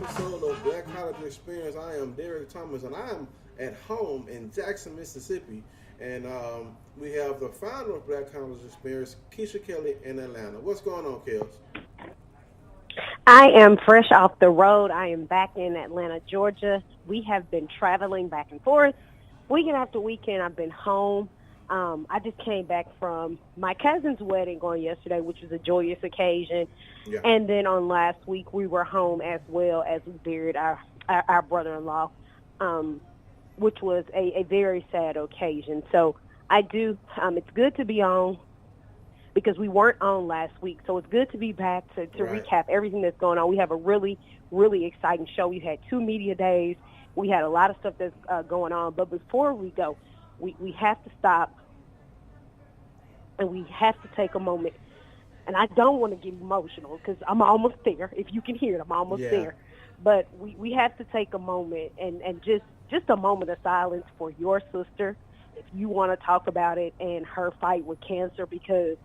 episode of Black College Experience. I am Derek Thomas, and I am at home in Jackson, Mississippi. And we have the founder of Black College Experience, Keisha Kelly, in Atlanta. What's going on, Kels? I am fresh off the road. I am back in Atlanta, Georgia. We have been traveling back and forth. Weekend after weekend, I've been home. I just came back from my cousin's wedding on yesterday, which was a joyous occasion. Yeah. And then on last week, we were home as well as we buried our brother-in-law, which was a very sad occasion. So I do, it's good to be on because we weren't on last week. So it's good to be back to Right. recap everything that's going on. We have a really, really exciting show. We had 2 media days. We had a lot of stuff that's going on. But before we go, we have to stop and we have to take a moment. And I don't want to get emotional because I'm almost there. If you can hear it, I'm almost there. But we have to take a moment and just a moment of silence for your sister if you want to talk about it and her fight with cancer, because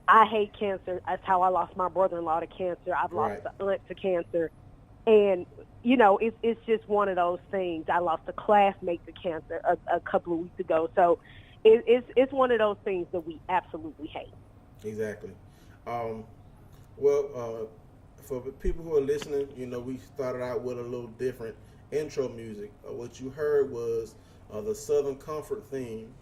I hate cancer. That's how I lost my brother-in-law to cancer. I've lost Right. an aunt to cancer. And, you know, it's just one of those things. I lost a classmate to cancer a couple of weeks ago. So it's one of those things that we absolutely hate. Exactly. For the people who are listening, you know, we started out with a little different intro music. What you heard was the Southern Comfort theme,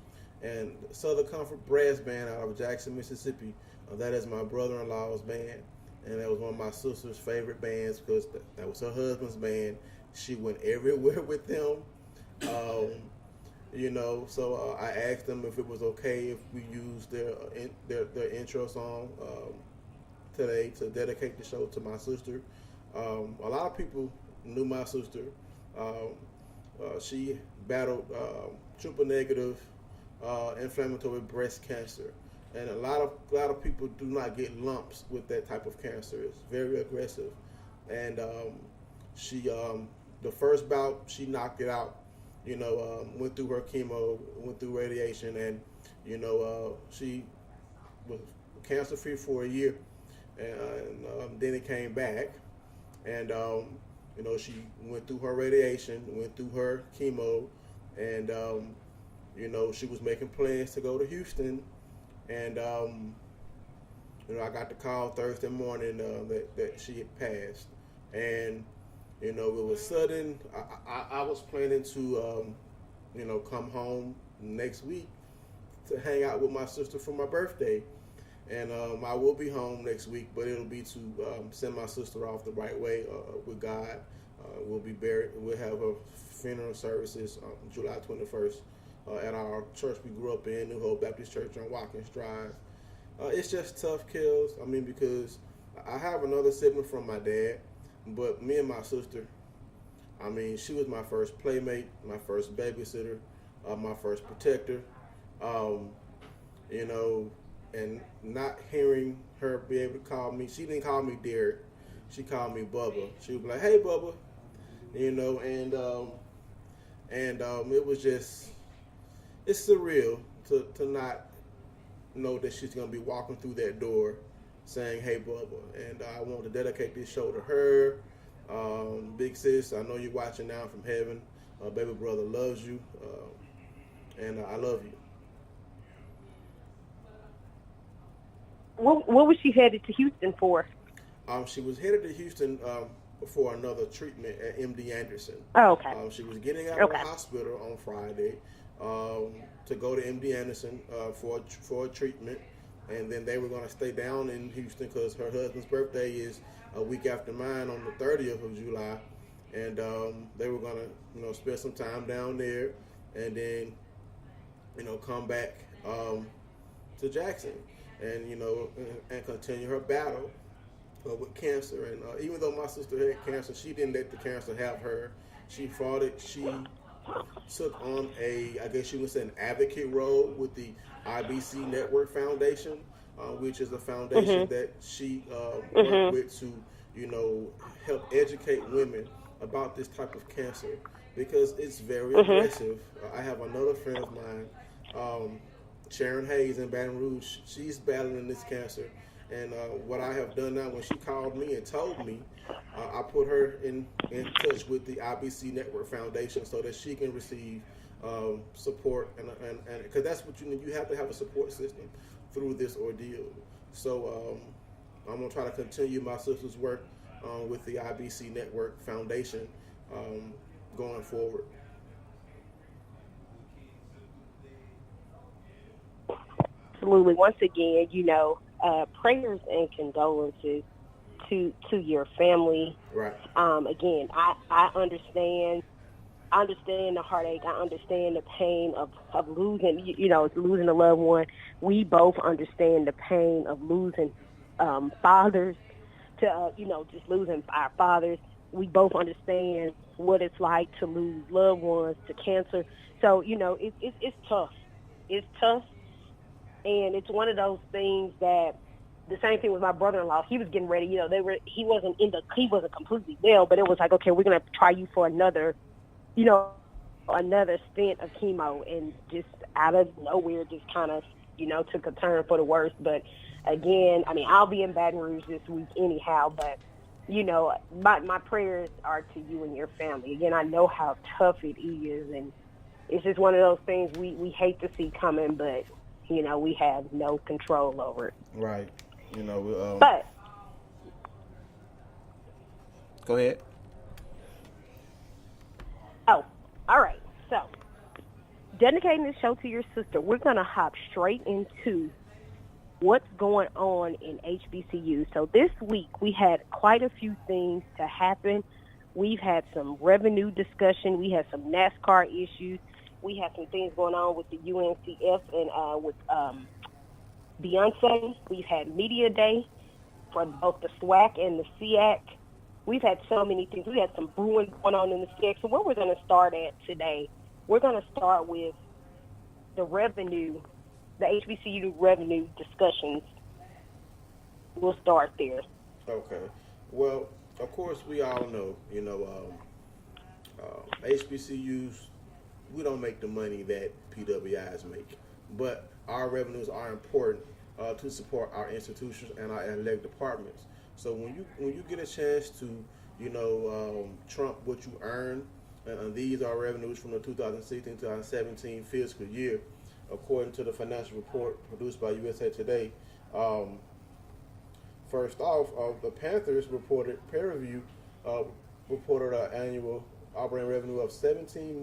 and Southern Comfort Brass Band out of Jackson, Mississippi. That is my brother-in-law's band, and that was one of my sister's favorite bands because that was her husband's band. She went everywhere with them. You know, so I asked them if it was okay if we used their intro song today to dedicate the show to my sister. A lot of people knew my sister. She battled triple negative inflammatory breast cancer, and a lot of people do not get lumps with that type of cancer. It's very aggressive, and she the first bout she knocked it out. You know, went through her chemo, went through radiation, and you know she was cancer free for a year, and then it came back, and you know she went through her radiation, went through her chemo, and you know she was making plans to go to Houston, and you know I got the call Thursday morning that she had passed, and you know it was sudden. I was planning to you know come home next week to hang out with my sister for my birthday. And I will be home next week, but it'll be to send my sister off the right way with God. We'll be buried. We'll have her funeral services on July 21st at our church we grew up in, New Hope Baptist Church on Watkins Drive. It's just tough, kills. I mean, because I have another sibling from my dad, but me and my sister, I mean, she was my first playmate, my first babysitter, my first protector. You know, and not hearing her be able to call me. She didn't call me Derek. She called me Bubba. She would be like, "Hey, Bubba," you know, and it was just, it's surreal to not know that she's gonna be walking through that door, saying, "Hey, Bubba," and I want to dedicate this show to her. Big sis, I know you're watching now from heaven. Baby brother loves you, and I love you. What was she headed to Houston for? She was headed to Houston for another treatment at MD Anderson. Oh, okay. She was getting out of the hospital on Friday to go to MD Anderson for a treatment, and then they were going to stay down in Houston because her husband's birthday is a week after mine on the 30th of July, and they were going to spend some time down there, and then come back to Jackson. And and continue her battle with cancer. And even though my sister had cancer, she didn't let the cancer have her. She fought it. She took on I guess you would say, an advocate role with the IBC Network Foundation, which is a foundation that she worked with to, help educate women about this type of cancer because it's very aggressive. I have another friend of mine. Sharon Hayes in Baton Rouge, she's battling this cancer, And what I have done now, when she called me and told me, I put her in touch with the IBC Network Foundation so that she can receive support, and because that's what you need. You have to have a support system through this ordeal. So I'm gonna try to continue my sister's work with the IBC Network Foundation going forward. Absolutely. Once again, prayers and condolences to your family. Right. Again, I understand. I understand the heartache. I understand the pain of losing, losing a loved one. We both understand the pain of losing fathers to, just losing our fathers. We both understand what it's like to lose loved ones to cancer. So, it's tough. It's tough. And it's one of those things that the same thing with my brother-in-law. He was getting ready. He wasn't completely well, but it was like, okay, we're going to try you for another stint of chemo, and just out of nowhere, just kind of, took a turn for the worse. But again, I'll be in Baton Rouge this week anyhow, but, my prayers are to you and your family. Again, I know how tough it is, and it's just one of those things we hate to see coming, but, we have no control over it. Right. But Go ahead. Oh, all right. So, dedicating this show to your sister, we're going to hop straight into what's going on in HBCU. So this week, we had quite a few things to happen. We've had some revenue discussion. We had some NASCAR issues. We had some things going on with the UNCF and with Beyonce. We've had Media Day for both the SWAC and the SIAC. We've had so many things. We had some brewing going on in the SIAC. So where we're going to start at today, we're going to start with the revenue, the HBCU revenue discussions. We'll start there. Okay. Well, of course, we all know, HBCUs, we don't make the money that PWIs make, but our revenues are important to support our institutions and our athletic departments. So when you get a chance to, trump what you earn, and these are revenues from the 2016-2017 fiscal year, according to the financial report produced by USA Today. First off, the Panthers reported, peer review reported an annual operating revenue of over $17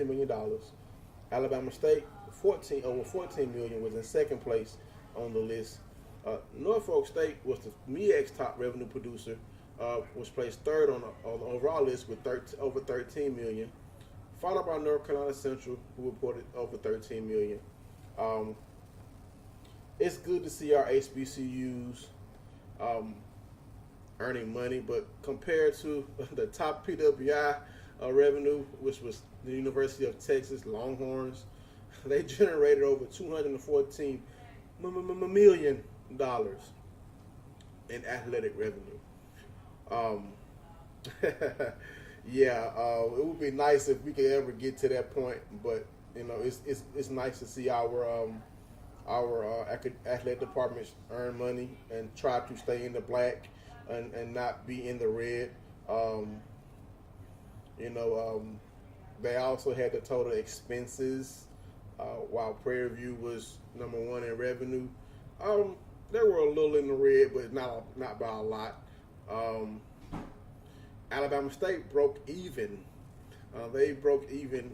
million. Alabama State, over $14 million, was in second place on the list. Norfolk State was the MEAC's top revenue producer, was placed third on the overall list with over $13 million, followed by North Carolina Central, who reported over $13 million. It's good to see our HBCUs earning money, but compared to the top PWI revenue, which was the University of Texas Longhorns, they generated over $214 million in athletic revenue. It would be nice if we could ever get to that point, but it's nice to see our athletic departments earn money and try to stay in the black and not be in the red. They also had the total expenses, while Prairie View was number one in revenue. They were a little in the red, but not by a lot. Alabama State broke even. They broke even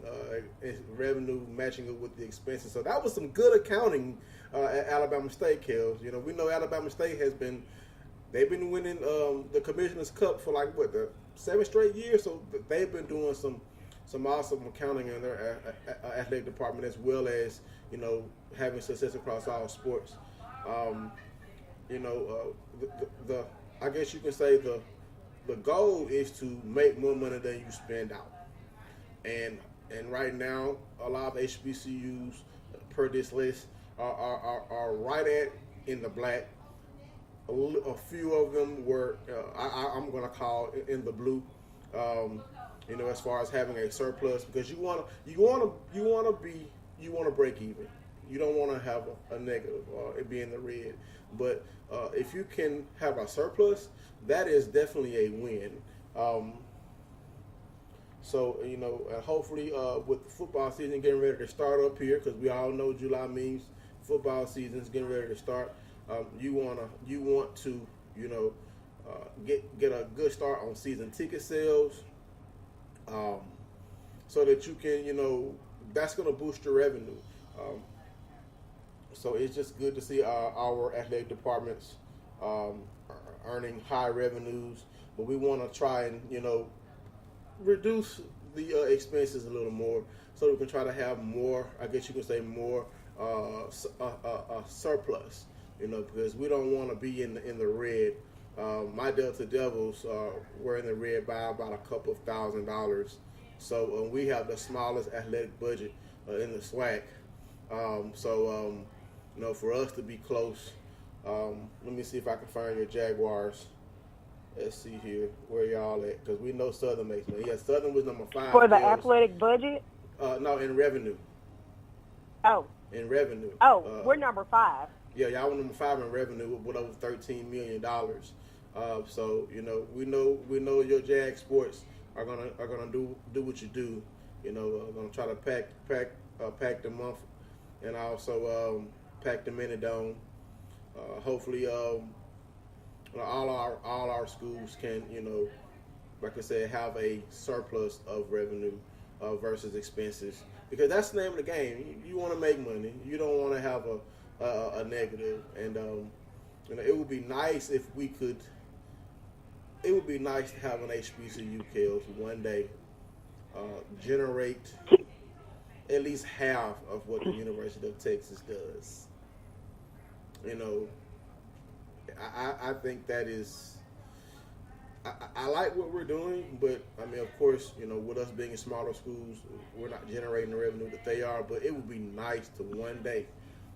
in revenue, matching it with the expenses. So that was some good accounting at Alabama State, Kels. We know Alabama State they've been winning the Commissioner's Cup for the 7 straight years. So they've been doing some awesome accounting in their athletic department, as well as having success across all sports. I guess you can say the goal is to make more money than you spend out. And right now, a lot of HBCUs, per this list, are right at in the black. A few of them were, I'm going to call in the blue. As far as having a surplus, because you want to break even. You don't want to have a negative or it be in the red. But if you can have a surplus, that is definitely a win. So, hopefully with the football season getting ready to start up here, because we all know July means football season is getting ready to start. You want to get a good start on season ticket sales, so that you can, that's going to boost your revenue. So it's just good to see our athletic departments earning high revenues, but we want to try and reduce the expenses a little more, so we can try to have more. I guess you could say more surplus. Because we don't want to be in the red. My Delta Devils were in the red by about a couple of $1,000. So we have the smallest athletic budget in the SWAC. For us to be close, let me see if I can find your Jaguars. Let's see here where y'all at, because we know Southern makes money. Yeah, Southern was number 5 for the athletic budget. No, in revenue. Oh. In revenue. Oh, we're number 5. Yeah, y'all were number 5 in revenue with over $13 million. So we know your Jag Sports are gonna do what you do. Gonna try to pack the month, and also pack the minute dome. Hopefully, all our schools can, like I said, have a surplus of revenue versus expenses, because that's the name of the game. You want to make money. You don't want to have a negative. And it would be nice if we could. It would be nice to have an HBCU kills one day generate at least half of what the University of Texas does. I think that is. I like what we're doing, but I mean, of course, with us being in smaller schools, we're not generating the revenue that they are. But it would be nice to one day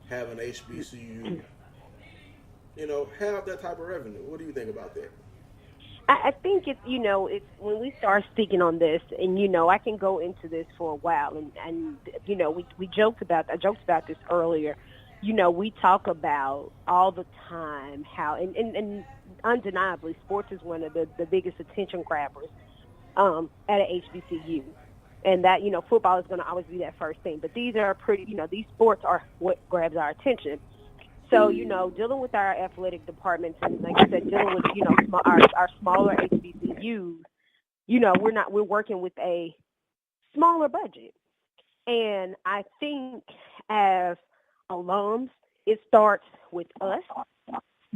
have an HBCU, have that type of revenue. What do you think about that? I think it's when we start speaking on this, and I can go into this for a while, and I joked about this earlier. We talk about all the time how, and undeniably, sports is one of the biggest attention grabbers at an HBCU. And that, football is going to always be that first thing. But these are these sports are what grabs our attention. So, dealing with our athletic departments, and like I said, dealing with, our smaller HBCUs, we're working with a smaller budget. And I think as alums, it starts with us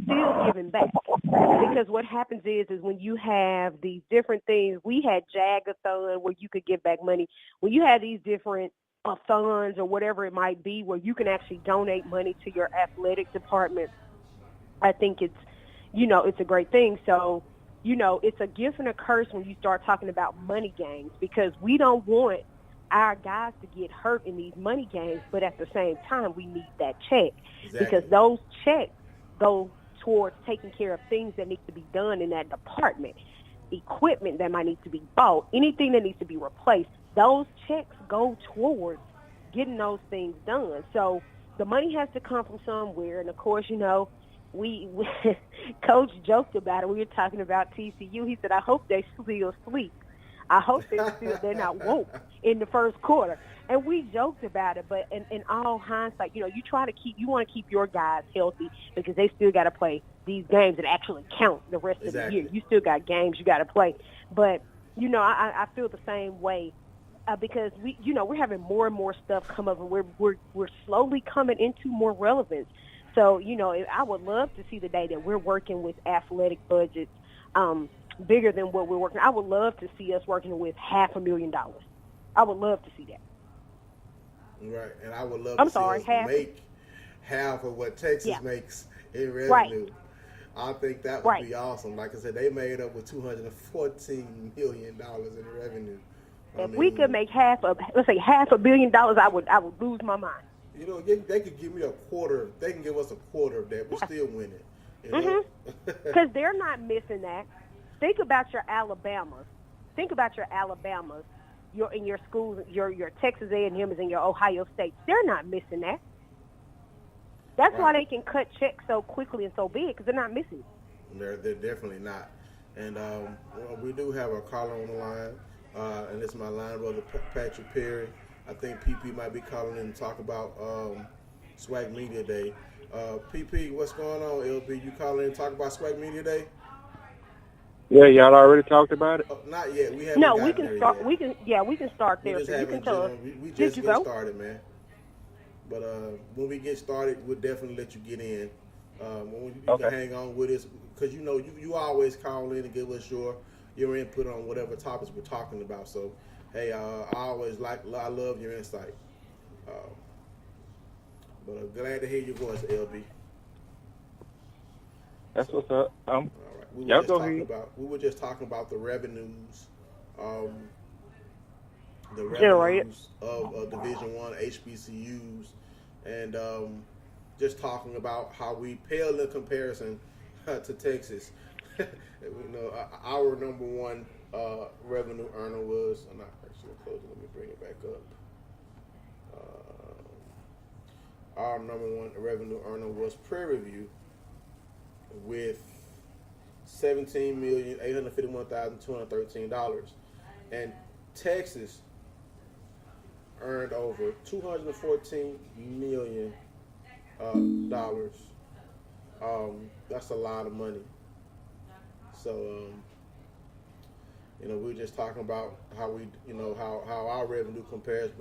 still giving back, because what happens is when you have these different things, we had Jagathon where you could give back money. When you have these different funds or whatever it might be where you can actually donate money to your athletic department, I think it's it's a great thing. So it's a gift and a curse when you start talking about money games, because we don't want our guys to get hurt in these money games, but at the same time we need that check. Exactly. Because those checks go towards taking care of things that need to be done in that department, equipment that might need to be bought, anything that needs to be replaced. Those checks go towards getting those things done. So the money has to come from somewhere. And of course, we Coach joked about it. We were talking about TCU. He said, I hope they still sleep. I hope they're not woke in the first quarter. And we joked about it, but in all hindsight, you want to keep your guys healthy, because they still got to play these games that actually count the rest of the year. You still got games you got to play. But, I feel the same way, because we're having more and more stuff come up, and we're slowly coming into more relevance. So, I would love to see the day that we're working with athletic budgets bigger than what we're working. I would love to see us working with $500,000. I would love to see that. Right, and I would love to see us make half of what Texas makes in revenue. Right. I think that would be awesome. Like I said, they made up with $214 million in revenue. If we could make $500 million, I would lose my mind. They could give me a quarter. They can give us a quarter of that. We're still winning. Because they're not missing that. Think about your Alabamas. In your schools, your Texas A&M's and your Ohio States. They're not missing that. That's why they can cut checks so quickly and so big, because they're not missing. They're definitely not. And we do have a caller on the line, and it's my line brother, Patrick Perry. I think PP might be calling in to talk about SWAC Media Day. PP, what's going on, LB? You calling in to talk about SWAC Media Day? Yeah, y'all already talked about it? Not yet. We haven't. No, we can start. Yet. We can start there. So you can tell us. We just get started, man. But when we get started, we'll definitely let you get in. When you can hang on with us, because you always call in and give us your input on whatever topics we're talking about. So, hey, I love your insight. But I'm glad to hear your voice, LB. That's what's up. All right. We were just talking about the revenues, of Division I HBCUs, and just talking about how we pale in comparison to Texas. Our number one revenue earner was. I'm not actually closing. Let me bring it back up. Our number one revenue earner was Prairie View with $17,851,213, and Texas earned over $214 million. That's a lot of money. So, we were just talking about how how our revenue compares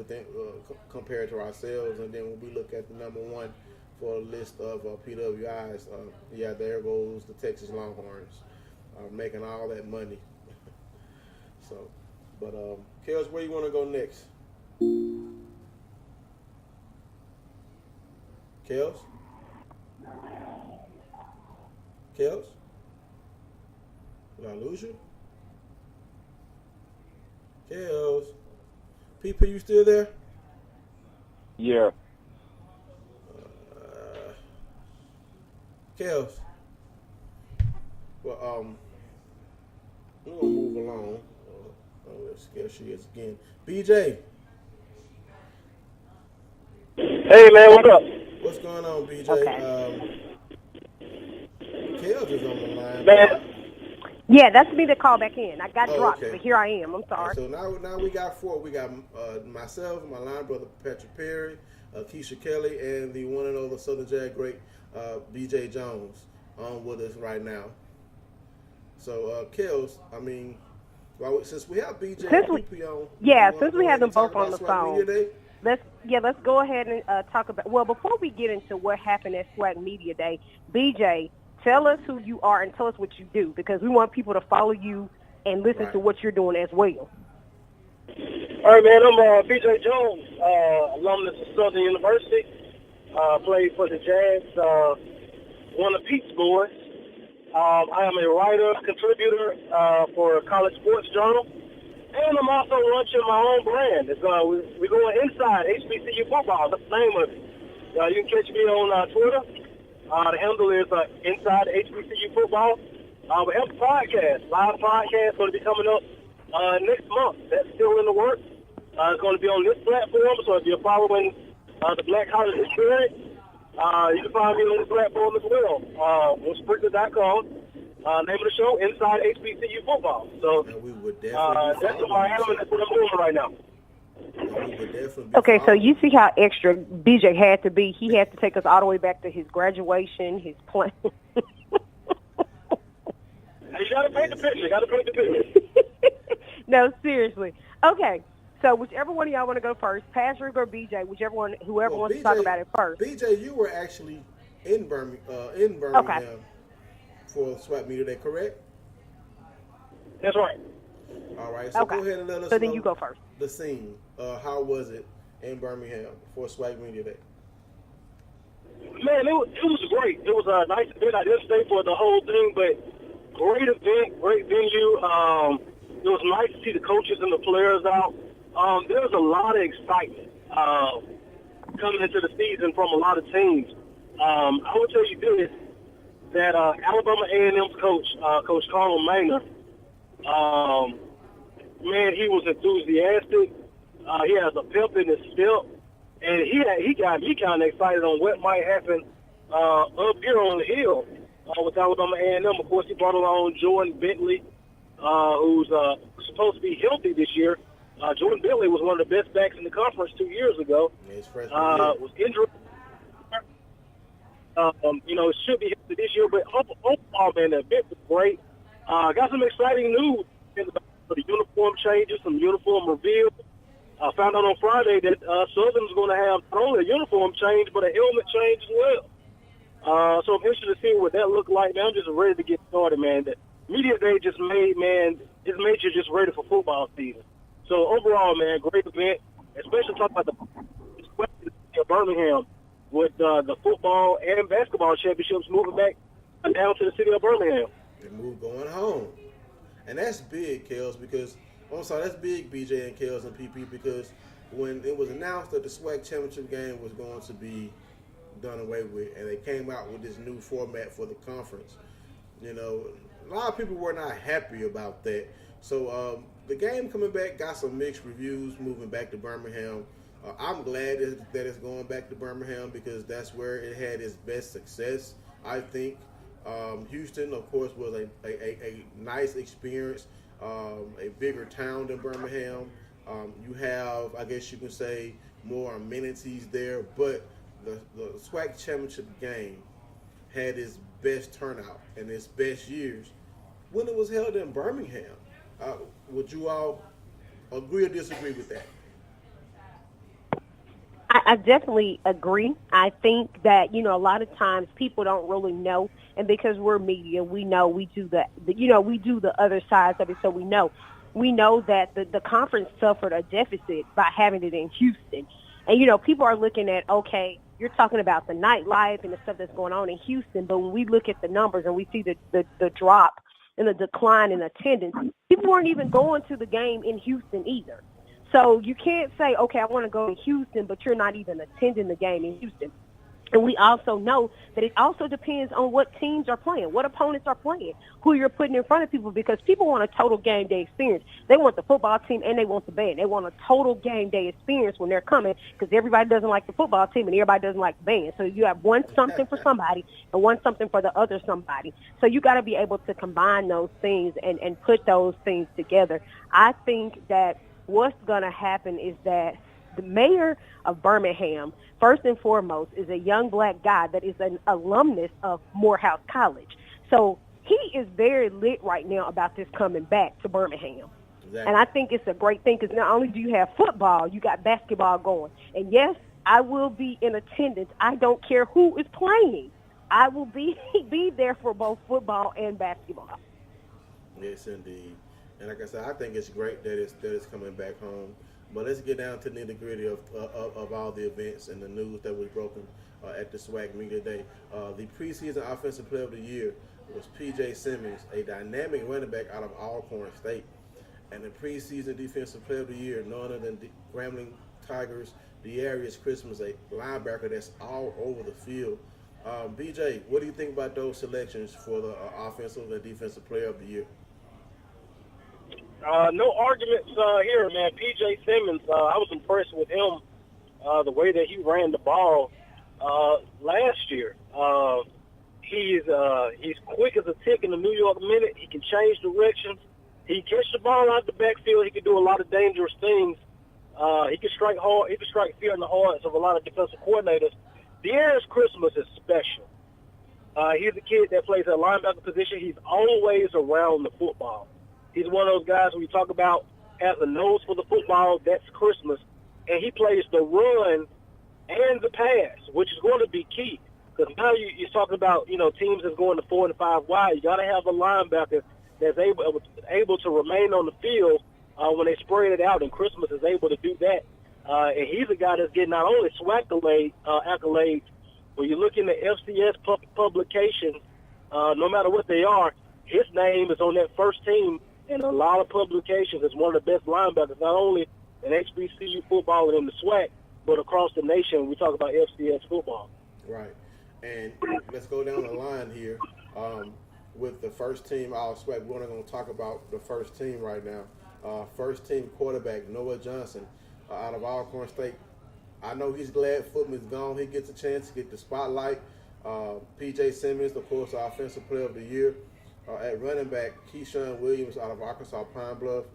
compared to ourselves, and then when we look at the number one for a list of PWIs, there goes the Texas Longhorns, making all that money. So, but Kels, where you want to go next? Kels? Did I lose you? Kels? PP, you still there? Yeah. Kels? Well, we're going to move along. There she is again. BJ? Hey, man, what up? What's going on, BJ? Okay. Kels is on the line. Man. Yeah, that's me that called back in. I got dropped, but here I am. I'm sorry. So now we got four. We got myself, my line brother Patrick Perry, Keisha Kelly, and the one and only Southern Jazz great BJ Jones on with us right now. So, Kels, since we have BJ and PP on, since we have them both on the phone, let's go ahead and talk about. Well, before we get into what happened at SWAC Media Day, BJ, tell us who you are and tell us what you do, because we want people to follow you and listen to what you're doing as well. All right, man, I'm BJ Jones, alumnus of Southern University. Played for the Jazz, one of Pete's boys. I am a writer, contributor for College Sports Journal, and I'm also launching my own brand. We're going inside HBCU football. That's the name of it. You can catch me on Twitter. The handle is Inside HBCU Football. We have a live podcast, going to be coming up next month. That's still in the works. It's going to be on this platform, so if you're following the Black College Experience, you can find me on this platform as well. On Spreaker.com. Name of the show, Inside HBCU Football. So we would definitely that's what I am, and that's what I'm doing right now. Okay, so you see how extra BJ had to be. He had to take us all the way back to his graduation, his plan. You got to paint the picture. No, seriously. Okay, so whichever one of y'all want to go first, Patrick or BJ, whoever wants to talk about it first. BJ, you were actually in Birmingham for SWAC Media Day, correct? That's right. All right, so go ahead and let us know then you go first. The scene. How was it in Birmingham for SWAC Media Day? Man, it was great. It was a nice event. I didn't stay for the whole thing, but great event, great venue. It was nice to see the coaches and the players out. There was a lot of excitement coming into the season from a lot of teams. I will tell you this, that Alabama A&M's coach, Coach Carl Maynard, man, he was enthusiastic. He has a pep in his step, and he got me kind of excited on what might happen up here on the hill with Alabama A&M. Of course, he brought along Jordan Bentley, who's supposed to be healthy this year. Jordan Bentley was one of the best backs in the conference 2 years ago. Was injured. It should be healthy this year, but overall, man, the event was great. Got some exciting news for the uniform changes, some uniform reveals. I found out on Friday that Southern's going to have not only a uniform change, but a helmet change as well. So I'm interested to see what that look like, man. I'm just ready to get started, man. The media day just made you just ready for football season. So overall, man, great event, especially talking about the Birmingham with the football and basketball championships moving back down to the city of Birmingham. They move going home. And that's big, Kels, because that's big, BJ and Kels and PP, because when it was announced that the SWAC championship game was going to be done away with, and they came out with this new format for the conference, a lot of people were not happy about that. So the game coming back got some mixed reviews moving back to Birmingham. I'm glad that it's going back to Birmingham because that's where it had its best success, I think. Houston, of course, was a nice experience, a bigger town than Birmingham. You have, I guess you can say, more amenities there, but the SWAC championship game had its best turnout and its best years when it was held in Birmingham. Would you all agree or disagree with that? I definitely agree. I think that, a lot of times people don't really know, and because we're media, we know we do we do the other sides of it, so we know that the conference suffered a deficit by having it in Houston. And, people are looking at, okay, you're talking about the nightlife and the stuff that's going on in Houston, but when we look at the numbers and we see the drop and the decline in attendance, people weren't even going to the game in Houston either. So you can't say, okay, I want to go to Houston, but you're not even attending the game in Houston. And we also know that it also depends on what teams are playing, what opponents are playing, who you're putting in front of people, because people want a total game day experience. They want the football team and they want the band. They want a total game day experience when they're coming, because everybody doesn't like the football team and everybody doesn't like the band. So you have one something for somebody and one something for the other somebody. So you got to be able to combine those things and put those things together. I think that what's going to happen is that the mayor of Birmingham, first and foremost, is a young black guy that is an alumnus of Morehouse College. So he is very lit right now about this coming back to Birmingham. Exactly. And I think it's a great thing because not only do you have football, you got basketball going. And, yes, I will be in attendance. I don't care who is playing. I will be there for both football and basketball. Yes, indeed. And like I said, I think it's great that it's coming back home. But let's get down to the nitty-gritty of all the events and the news that was broken at the SWAC Media Day. The preseason Offensive Player of the Year was P.J. Simmons, a dynamic running back out of Alcorn State. And the preseason Defensive Player of the Year, none other than the Grambling Tigers, Dearius Christmas, a linebacker that's all over the field. BJ, what do you think about those selections for the Offensive and Defensive Player of the Year? No arguments here, man. P.J. Simmons, I was impressed with him, the way that he ran the ball last year. He's quick as a tick in the New York Minute. He can change directions. He can catch the ball out the backfield. He can do a lot of dangerous things. He can strike hard. He can strike fear in the hearts of a lot of defensive coordinators. Dearius Christmas is special. He's a kid that plays at linebacker position. He's always around the football. He's one of those guys when you talk about has a nose for the football, that's Christmas. And he plays the run and the pass, which is going to be key. Because now you're talking about, teams that's going to 4 and 5 wide. You got to have a linebacker that's able to remain on the field when they spread it out, and Christmas is able to do that. And he's a guy that's getting not only SWAC accolades, when you look in the FCS publications, no matter what they are, his name is on that first team in a lot of publications as one of the best linebackers, not only in HBCU football and in the SWAC, but across the nation when we talk about FCS football. Right. And let's go down the line here with the first team All-SWAC. We're not going to talk about the first team right now. First team quarterback Noah Johnson out of Alcorn State. I know he's glad Footman's gone. He gets a chance to get the spotlight. P.J. Simmons, of course, our Offensive Player of the Year. At running back, Keyshawn Williams out of Arkansas Pine Bluff.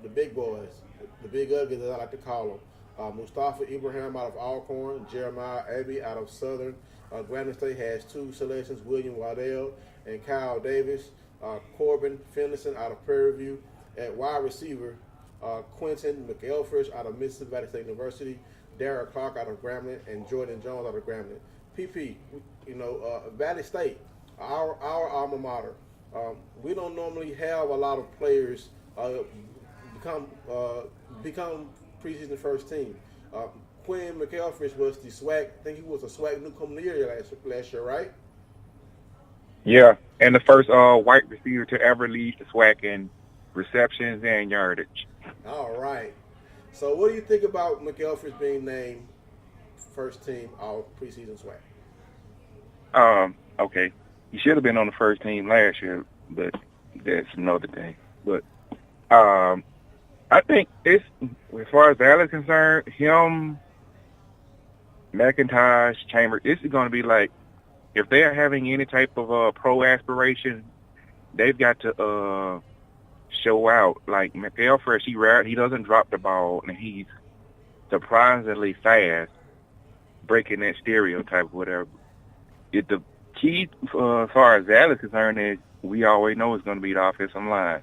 The big boys, the big uglies, as I like to call them. Mustafa Ibrahim out of Alcorn. Jeremiah Abbey out of Southern. Grambling State has 2 selections, William Waddell and Kyle Davis. Corbin Finlayson out of Prairie View. At wide receiver, Quentin McElfresh out of Mississippi Valley State University. Dara Clark out of Grambling, and Jordan Jones out of Grambling. PP, Valley State, our alma mater. We don't normally have a lot of players become preseason first team. Quinn McElfresh was the SWAC. I think he was a SWAC newcomer of the year last year, right? Yeah, and the first white receiver to ever lead the SWAC in receptions and yardage. All right. So what do you think about McElfresh being named first team all preseason SWAC? Okay. He should have been on the first team last year, but that's another thing. But I think it's, as far as Dallas is concerned, him, McIntosh, Chambers, this is going to be like, if they are having any type of pro aspiration, they've got to show out. Like McElfresh, he doesn't drop the ball, and he's surprisingly fast, breaking that stereotype or whatever. The key as far as Dallas is concerned is we always know it's going to be the offensive line.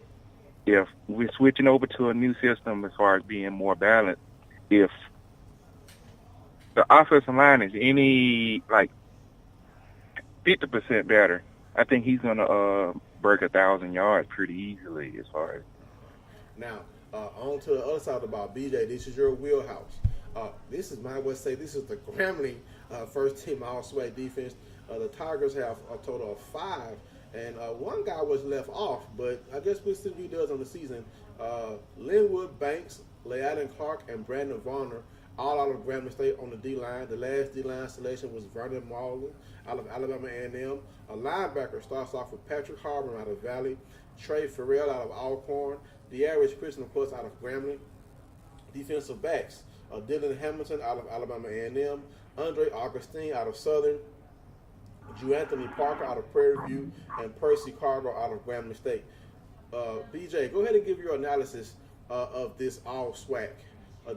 If we're switching over to a new system as far as being more balanced, if the offensive line is any, like, 50% better, I think he's going to break 1,000 yards pretty easily as far as. Now, on to the other side of the ball. BJ, this is your wheelhouse. This is my West say this is the Grambling first team all-SWAC defense. The Tigers have a total of 5, and one guy was left off, but I guess we'll see what he does on the season. Linwood Banks, Leaden Clark, and Brandon Varner, all out of Grambling State on the D-line. The last D-line selection was Vernon Marlin out of Alabama A&M. A linebacker starts off with Patrick Harbour out of Valley, Trey Farrell out of Alcorn, DeArris Christian, of course, out of Grambling. Defensive backs, Dylan Hamilton out of Alabama A&M, Andre Augustine out of Southern, Drew Anthony Parker out of Prairie View, and Percy Cargo out of Grambling State. BJ, go ahead and give your analysis of this all-SWAC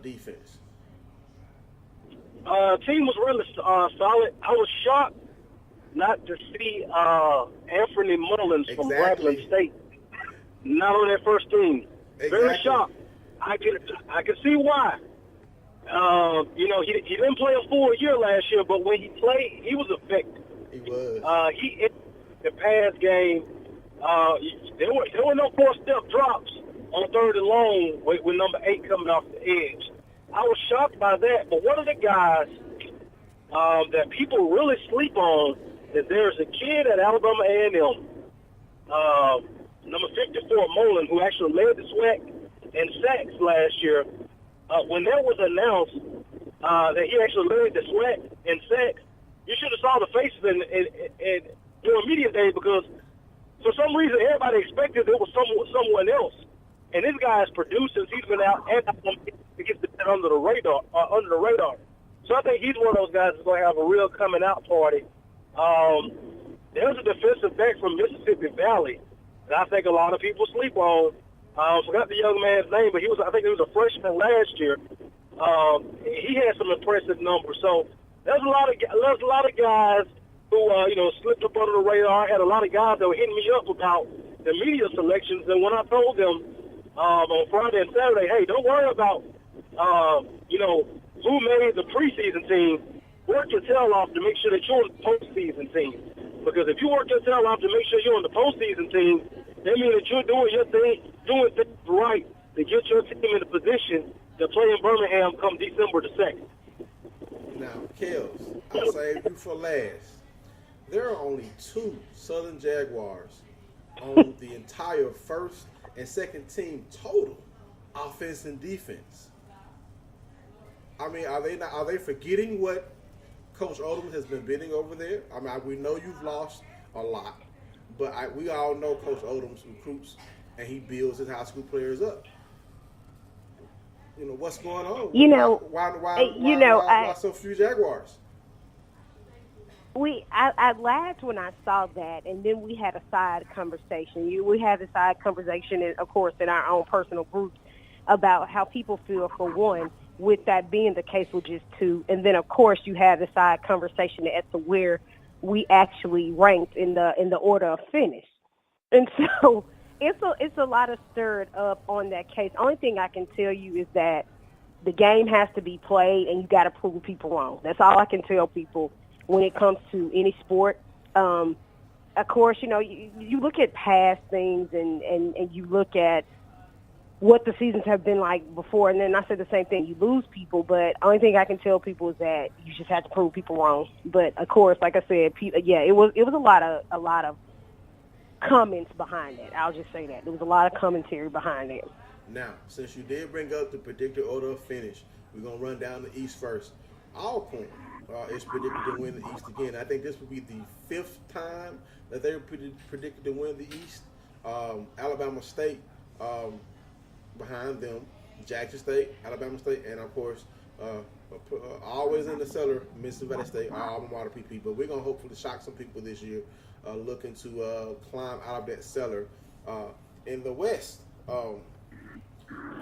defense. Team was really solid. I was shocked not to see Anthony Mullins from Grambling State not on that first team. Exactly. Very shocked. I can see why. He didn't play a full year last year, but when he played, he was effective. He was. He in the pass game. There were no 4-step drops on 3rd and long with number 8 coming off the edge. I was shocked by that. But one of the guys that people really sleep on is there's a kid at Alabama A&M, number 54, Mullen, who actually led the SWAC in sacks last year. When that was announced that he actually led the SWAC in sacks, you should have saw the faces in during media day, because for some reason everybody expected it was someone else. And this guy is producing. He's been out and to get under the radar. So I think he's one of those guys that's going to have a real coming out party. There's a defensive back from Mississippi Valley that I think a lot of people sleep on. Forgot the young man's name, but I think he was a freshman last year. He had some impressive numbers. So there's a lot of guys who slipped up under the radar. I had a lot of guys that were hitting me up about the media selections, and when I told them on Friday and Saturday, hey, don't worry about who made the preseason team. Work your tail off to make sure that you're on the postseason team. Because if you work your tail off to make sure you're on the postseason team, that means that you're doing your thing, doing things right to get your team in a position to play in Birmingham come December the 2nd. Now, Kels, I'll save you for last. There are only 2 Southern Jaguars on the entire first and second team total, offense and defense. I mean, are they forgetting what Coach Odom has been bidding over there? I mean, we know you've lost a lot, but we all know Coach Odom recruits and he builds his high school players up. What's going on? Why so few Jaguars? I laughed when I saw that, and then we had a side conversation. We had a side conversation, of course, in our own personal groups about how people feel, for one, with that being the case with just 2. And then, of course, you had the side conversation as to where we actually ranked in the order of finish. And so it's a lot of stirred up on that case. Only thing I can tell you is that the game has to be played, and you got to prove people wrong. That's all I can tell people when it comes to any sport. Of course, you look at past things and you look at what the seasons have been like before, and then I said the same thing. You lose people, but only thing I can tell people is that you just have to prove people wrong. But of course, like I said, it was a lot of comments behind it. I'll just say that there was a lot of commentary behind it. Now, since you did bring up the predicted order of finish, we're gonna run down the East first. Alcorn is predicted to win the East again. I think this will be the 5th time that they're predicted to win the East. Alabama State behind them, Jackson State, Alabama State, and of course, always in the cellar, Mississippi Valley State, our alma mater PP. But we're gonna hopefully shock some people this year, looking to climb out of that cellar. In the West,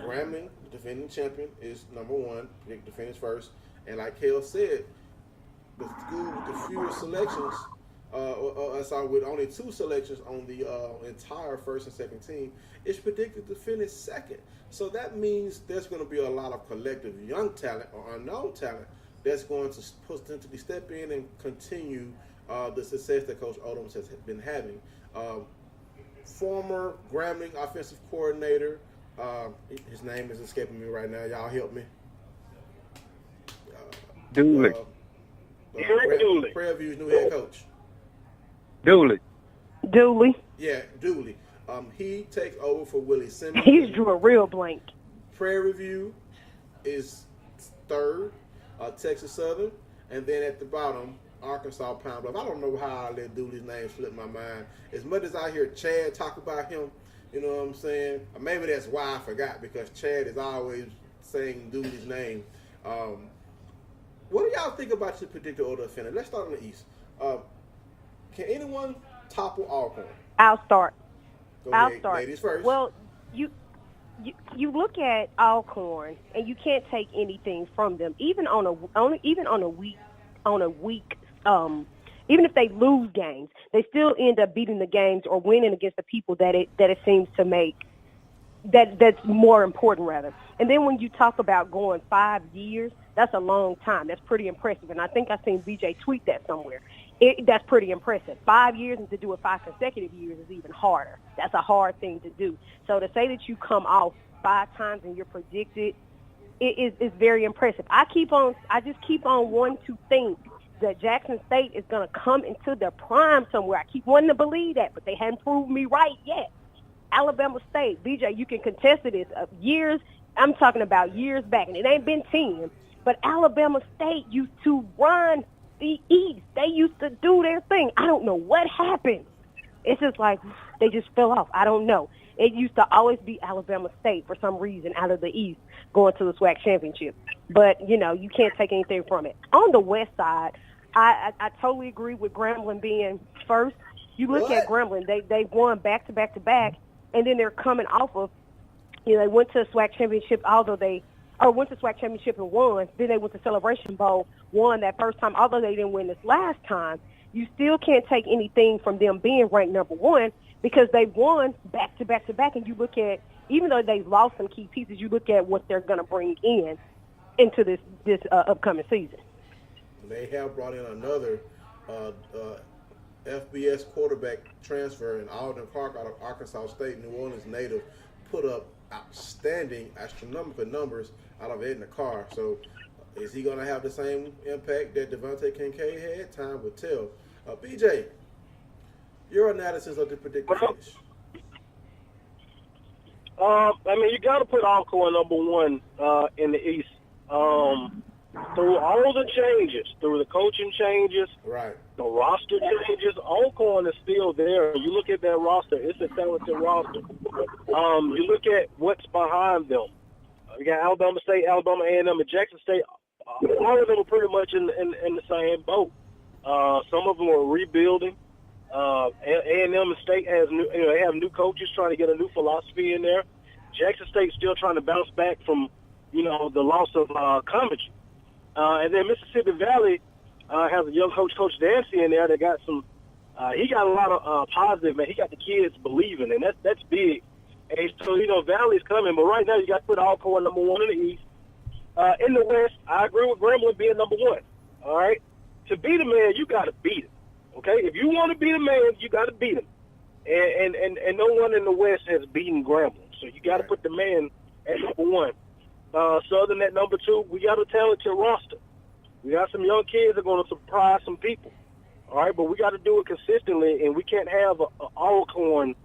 Grambling, the defending champion, is number 1, predicted to finish first. And like Kale said, the school with the fewest selections, with only 2 selections on the entire first and second team, is predicted to finish second. So that means there's going to be a lot of collective young talent or unknown talent that's going to potentially step in and continue the success that Coach Odoms has been having. Former Grambling offensive coordinator, his name is escaping me right now. Y'all help me. Dooley. Prairie View's new head coach. Dooley. Yeah, Dooley. He takes over for Willie Simmons. He drew a real blank. Prairie View is 3rd, Texas Southern, and then at the bottom, Arkansas Pine Bluff. I don't know how I let Dooley's name slip my mind. As much as I hear Chad talk about him, you know what I'm saying? Maybe that's why I forgot, because Chad is always saying Dooley's name. What do y'all think about your predicted order of finish? Let's start on the East. Can anyone topple Alcorn? I'll start. I'll start. Ladies first. Well, you look at Alcorn, and you can't take anything from them, even on a week. Even if they lose games, they still end up beating the games or winning against the people that it seems to make that's more important, rather. And then when you talk about going 5 years, that's a long time. That's pretty impressive. And I think I've seen BJ tweet that somewhere. That's pretty impressive. 5 years, and to do it 5 consecutive years is even harder. That's a hard thing to do. So to say that you come off 5 times and you're predicted, it is very impressive. I just keep on wanting to think that Jackson State is going to come into their prime somewhere. I keep wanting to believe that, but they haven't proved me right yet. Alabama State, BJ, you can contest this. Years, I'm talking about years back, and it ain't been 10, but Alabama State used to run the East. They used to do their thing. I don't know what happened. It's just like they just fell off. I don't know. It used to always be Alabama State for some reason out of the East going to the SWAC championship. But, you can't take anything from it. On the West side, I totally agree with Grambling being first. You look at Grambling, they won back-to-back-to-back, and then they're coming off of, they went to the SWAC championship, went to SWAC championship and won. Then they went to Celebration Bowl, won that first time. Although they didn't win this last time, you still can't take anything from them being ranked number 1 because they won back-to-back-to-back. And you look at, even though they've lost some key pieces, you look at what they're going to bring into this upcoming season. They have brought in another FBS quarterback transfer in Alden Clark out of Arkansas State, New Orleans native, put up outstanding astronomical numbers out of Edna Carr. So is he going to have the same impact that Devontae Kincaid had? Time will tell. BJ, your analysis of the predicted finish. You got to put Alcorn number 1 in the East. Through all the changes, through the coaching changes, right, the roster changes, Alcorn is still there. You look at that roster; it's a talented roster. You look at what's behind them. You got Alabama State, Alabama A&M, and Jackson State. All of them are pretty much in the same boat. Some of them are rebuilding. A&M and State has new, they have new coaches trying to get a new philosophy in there. Jackson State's still trying to bounce back from, the loss of Cummings. And then Mississippi Valley has a young coach, Coach Dancy, in there that got some. He got a lot of positive, man. He got the kids believing, and that's big. And so Valley's coming, but right now you got to put Alcorn number 1 in the East. In the West, I agree with Grambling being number 1. All right, to beat a man, you got to beat him. Okay, if you want to beat a man, you got to beat him. And no one in the West has beaten Grambling, so you got to put the man at number 1. Southern at number 2. We got a talented roster. We got some young kids that are going to surprise some people. All right, but we got to do it consistently, and we can't have an Alcorn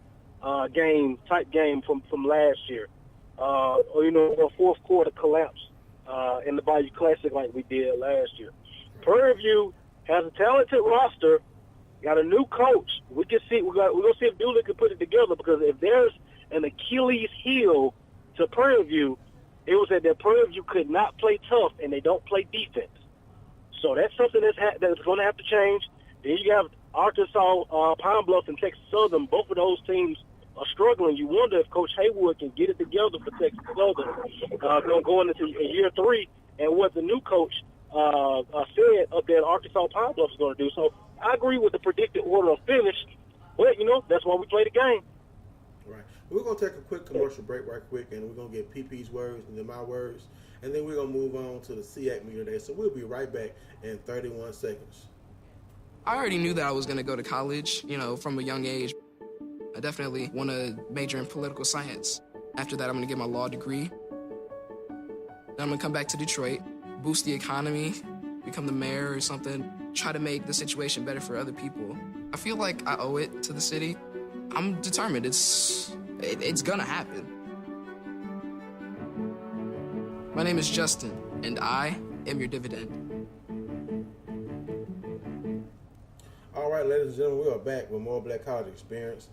type game from last year, or a fourth quarter collapse in the Bayou Classic like we did last year. Prairie View has a talented roster, got a new coach. We're gonna see if Dooley can put it together, because if there's an Achilles heel to Prairie View, it was that Prairie View could not play tough and they don't play defense. So that's something that's going to have to change. Then you have Arkansas, Pine Bluff, and Texas Southern. Both of those teams are struggling. You wonder if Coach Haywood can get it together for Texas Southern going into year 3, and what the new coach said up there at Arkansas Pine Bluff is going to do. So I agree with the predicted order of finish, but, that's why we play the game. Right. We're going to take a quick commercial break right quick, and we're going to get PP's words and then my words, and then we're going to move on to the SIAC meeting today. So we'll be right back in 31 seconds. I already knew that I was going to go to college, from a young age. I definitely want to major in political science. After that, I'm going to get my law degree. Then I'm going to come back to Detroit, boost the economy, become the mayor or something, try to make the situation better for other people. I feel like I owe it to the city. I'm determined. It's going to happen. My name is Justin, and I am your dividend. All right, ladies and gentlemen, we are back with more Black College Experience.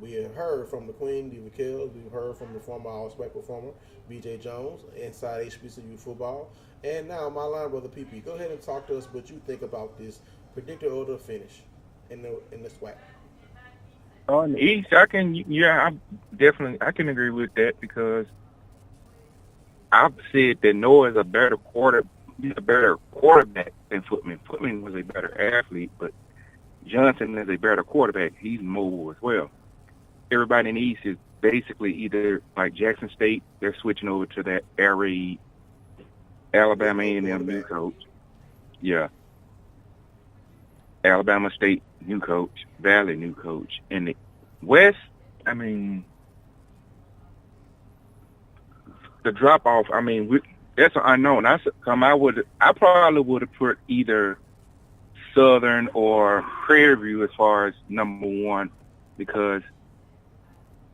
We have heard from the Queen, Diva Kells. We've heard from the former All-SWAC performer, BJ Jones, inside HBCU football. And now my line brother, PP. Go ahead and talk to us what you think about this predicted order of finish in the SWAC. On the East, I can agree with that, because I've said that Noah is a better quarterback than Footman. Footman was a better athlete, but Johnson is a better quarterback. He's mobile as well. Everybody in the East is basically either like Jackson State, they're switching over to that air raid. Alabama A&M new coach. Yeah. Alabama State new coach. Valley new coach. In the West, the drop off. That's an unknown. I probably would have put either Southern or Prairie View as far as number 1, because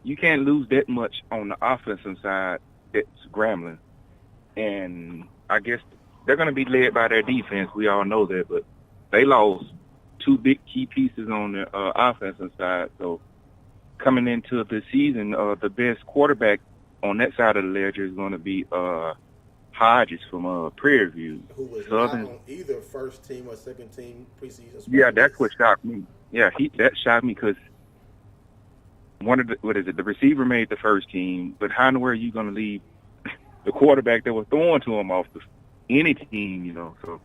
you can't lose that much on the offensive side. That's Grambling, and I guess they're going to be led by their defense. We all know that, but they lost 2 big key pieces on the offensive side. So coming into the season, the best quarterback on that side of the ledger is going to be Hodges from Prairie View. Who was Southern, not on either first team or second team preseason. Yeah, that's what shocked me. Yeah, that shocked me, because the receiver made the first team, but how in the world are you going to leave the quarterback that was throwing to him off any team, So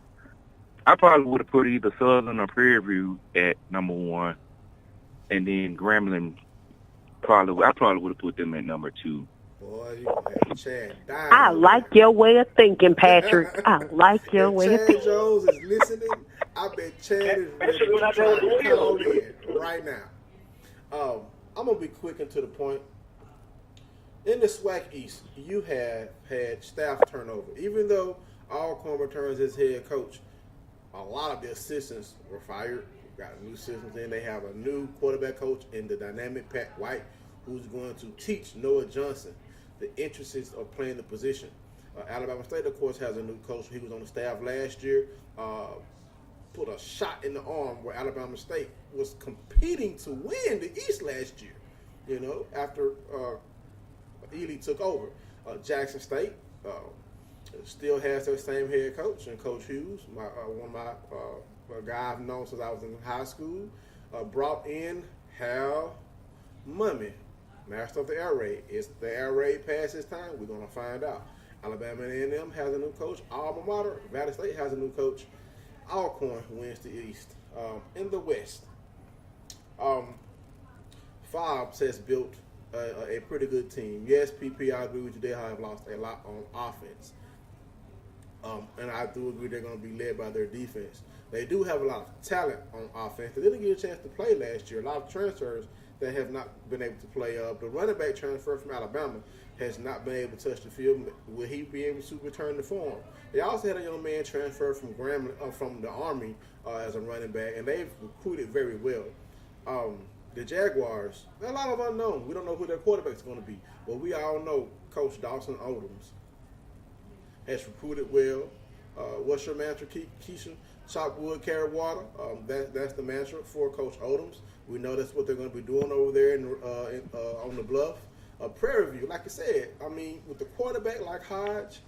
I probably would have put either Southern or Prairie View at number 1, and then Grambling I probably would have put them at number 2. Boy, you have Chad dying. I like your way of thinking, Patrick. I like your way of Chad thinking. Jones is listening. I bet Chad is ready to try to call in right now. I'm going to be quick and to the point. In the SWAC East, you have had staff turnover. Even though Alcorn returns as head coach, a lot of the assistants were fired. Got new assistants in. They have a new quarterback coach in the dynamic Pat White, who's going to teach Noah Johnson the intricacies of playing the position. Alabama State, of course, has a new coach. He was on the staff last year. Put a shot in the arm where Alabama State was competing to win the East last year, after Ely took over. Jackson State still has their same head coach, and Coach Hughes, one of a guy I've known since I was in high school, brought in Hal Mummy, master of the air raid. Is the air raid past his time? We're going to find out. Alabama A&M has a new coach. Alma Mater, Valley State has a new coach. Alcorn wins the East. In the West, Fobbs has built a pretty good team. Yes, PP, I agree with you. They have lost a lot on offense. And I do agree they're going to be led by their defense. They do have a lot of talent on offense. They didn't get a chance to play last year. A lot of transfers that have not been able to play. The running back transfer from Alabama has not been able to touch the field. Will he be able to return to form? They also had a young man transfer from from the Army as a running back, and they've recruited very well. The Jaguars, there are a lot of unknown. We don't know who their quarterback is going to be, but we all know Coach Dawson Odoms has recruited well. What's your mantra, Keisha? Chop wood, carry water. That's the mantra for Coach Odoms. We know that's what they're going to be doing over there on the bluff. Prairie View, like I said, I mean, with the quarterback like Hodge,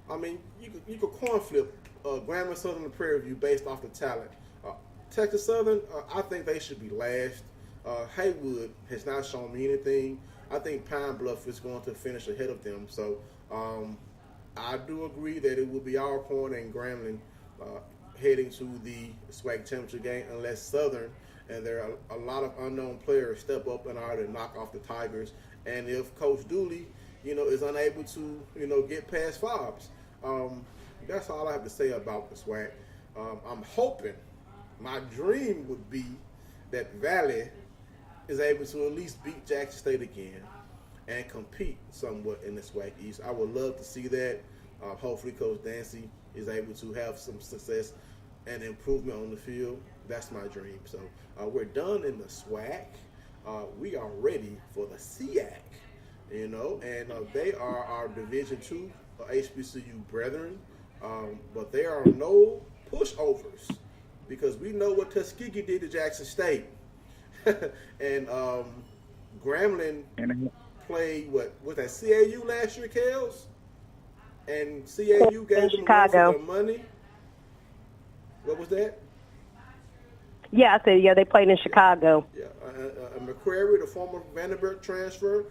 I mean, you could coin flip Grambling Southern and Prairie View based off the talent. Texas Southern, I think they should be last. Haywood has not shown me anything. I think Pine Bluff is going to finish ahead of them. So I do agree that it will be Alcorn and Grambling heading to the SWAC championship game unless Southern, and there are a lot of unknown players, step up and are to knock off the Tigers. And if Coach Dooley, is unable to, get past Fobbs, that's all I have to say about the SWAC. I'm hoping, my dream would be that Valley is able to at least beat Jackson State again and compete somewhat in the SWAC East. I would love to see that. Hopefully Coach Dancy is able to have some success and improvement on the field. That's my dream. So we're done in the SWAC. We are ready for the SIAC, and they are our Division II HBCU brethren, but there are no pushovers because we know what Tuskegee did to Jackson State. And Grambling played, what was that, CAU last year, Kels? And CAU gave them most of their money. What was that? Yeah, I said, they played in Chicago. Yeah, McCrary, the former Vanderbilt transfer,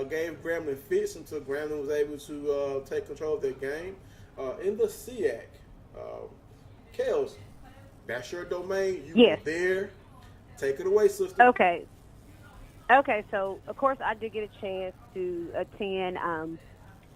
gave Grambling fits until Grambling was able to take control of their game. In the SIAC, Kels, that's your domain. You were there. Take it away, sister. Okay, so, of course, I did get a chance to attend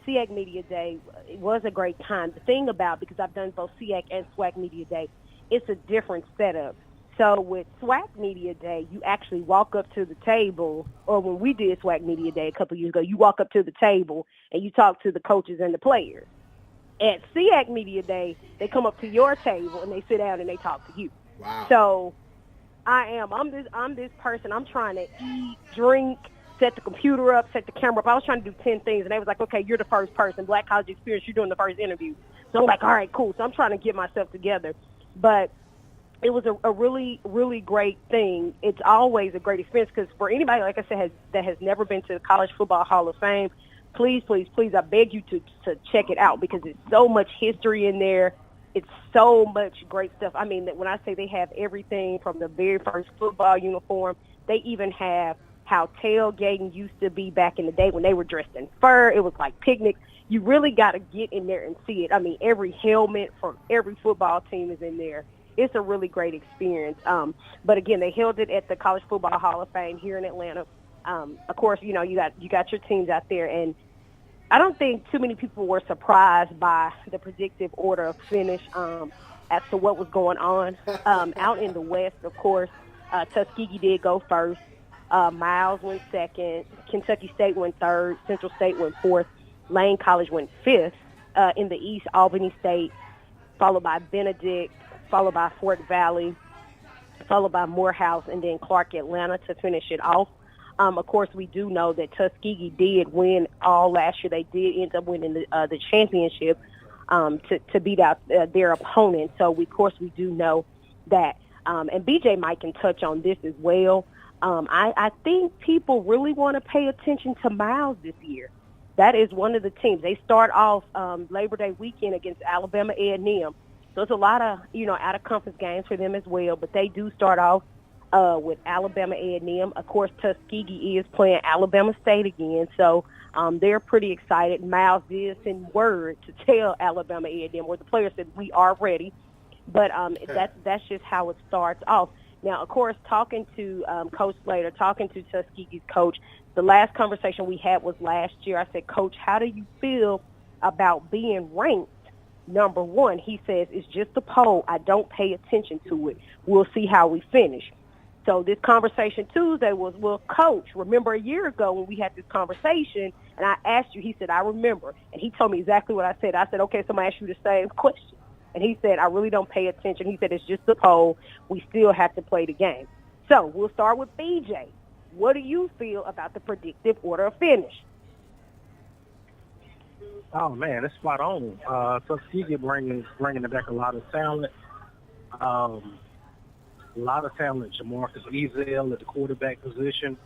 SIAC Media Day. It was a great time. The thing about, because I've done both SIAC and SWAC Media Day, it's a different setup. So with SWAC Media Day, you actually walk up to the table, or when we did SWAC Media Day a couple years ago, you walk up to the table and you talk to the coaches and the players. At SIAC Media Day, they come up to your table and they sit down and they talk to you. Wow. So I'm this person. I'm trying to eat, drink, set the computer up, set the camera up. I was trying to do 10 things, and they was like, okay, you're the first person, Black College Experience, you're doing the first interview. So I'm like, all right, cool. So I'm trying to get myself together. But it was a really, really great thing. It's always a great experience because for anybody, like I said, that has never been to the College Football Hall of Fame, please, please, please, I beg you to check it out because it's so much history in there. It's so much great stuff. I mean, when I say they have everything from the very first football uniform, they even have how tailgating used to be back in the day when they were dressed in fur. It was like picnics. You really got to get in there and see it. I mean, every helmet from every football team is in there. It's a really great experience. But again, they held it at the College Football Hall of Fame here in Atlanta. Of course, you got your teams out there, and I don't think too many people were surprised by the predictive order of finish as to what was going on. Out in the West, of course, Tuskegee did go first. Miles went second. Kentucky State went third. Central State went fourth. Lane College went fifth. In the East, Albany State, followed by Benedict, followed by Fort Valley, followed by Morehouse, and then Clark Atlanta to finish it off. Of course, we do know that Tuskegee did win all last year. They did end up winning the championship to beat out their opponent. So, of course, we do know that. And BJ Mike can touch on this as well. I think people really want to pay attention to Miles this year. That is one of the teams. They start off Labor Day weekend against Alabama A&M. So it's a lot of, out-of-conference games for them as well. But they do start off with Alabama A&M. Of course, Tuskegee is playing Alabama State again. So they're pretty excited. Miles did send word to tell Alabama A&M, or the players said, we are ready. But that's just how it starts off. Now, of course, talking to Coach Slater, talking to Tuskegee's coach, the last conversation we had was last year. I said, Coach, how do you feel about being ranked number one? He says, it's just a poll. I don't pay attention to it. We'll see how we finish. So this conversation Tuesday was, well, Coach, remember a year ago when we had this conversation and I asked you, he said, I remember. And he told me exactly what I said. I said, okay, so I'm going to ask you the same question. And he said, I really don't pay attention. He said, it's just a poll. We still have to play the game. So we'll start with BJ. What do you feel about the predictive order of finish? Oh, man, it's spot on. Tuskegee bringing back a lot of talent. A lot of talent. Jamarcus Ezel at the quarterback position.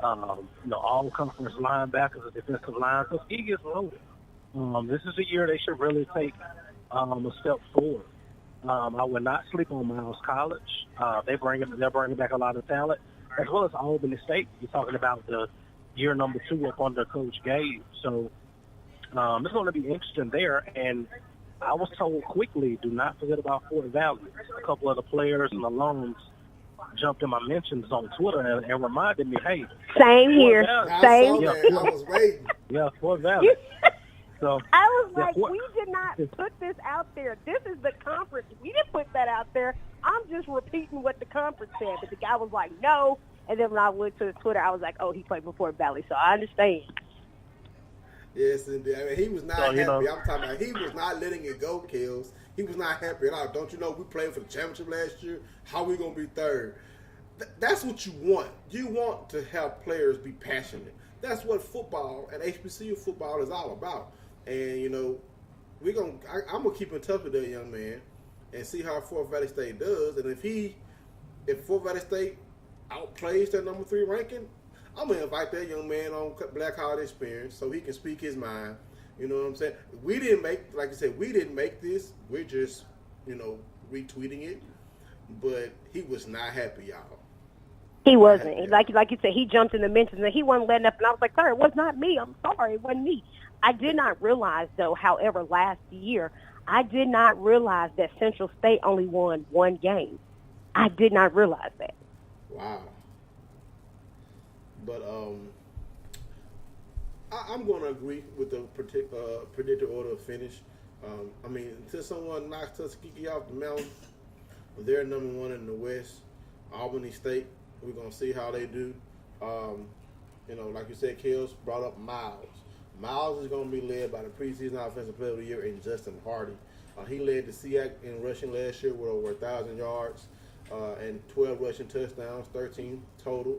All conference linebackers, a defensive line. Tuskegee is loaded. This is a year they should really take a step forward. I would not sleep on Miles College. They're bringing back a lot of talent, as well as Albany State. You're talking about the year number 2 up under Coach Gabe. So it's going to be interesting there. And I was told quickly, do not forget about Fort Valley. A couple of the players and alums jumped in my mentions on Twitter and reminded me, hey. Same here. Same. I was waiting. Yeah, Fort Valley. So I was like, we did not put this out there. This is the conference. We didn't put that out there. I'm just repeating what the conference said. But the guy was like, no. And then when I went to his Twitter, I was like, oh, he played for Fort Valley. So I understand. Yes, indeed. I mean, he was not happy. I'm talking about he was not letting it go, Kills. He was not happy at all. Don't you know we played for the championship last year? How we going to be third? That's what you want. You want to have players be passionate. That's what football and HBCU football is all about. And, I'm going to keep in touch with that young man and see how Fort Valley State does. And if Fort Valley State outplays their number 3 ranking, I'm going to invite that young man on Black Holiday Experience so he can speak his mind. You know what I'm saying? We didn't make this. We're just, retweeting it. But he was not happy, y'all. He wasn't. Like you said, he jumped in the mentions and he wasn't letting up. And I was like, sir, it was not me. I'm sorry. It wasn't me. I did not realize, though, however, last year, I did not realize that Central State only won 1 game. I did not realize that. Wow. But I'm going to agree with the predicted order of finish. Until someone knocks Tuskegee off the mountain, they're number 1 in the West. Albany State, we're going to see how they do. Like you said, Kills brought up Miles. Miles is going to be led by the preseason offensive player of the year in Justin Hardy. He led the SIAC in rushing last year with over 1,000 yards and 12 rushing touchdowns, 13 total.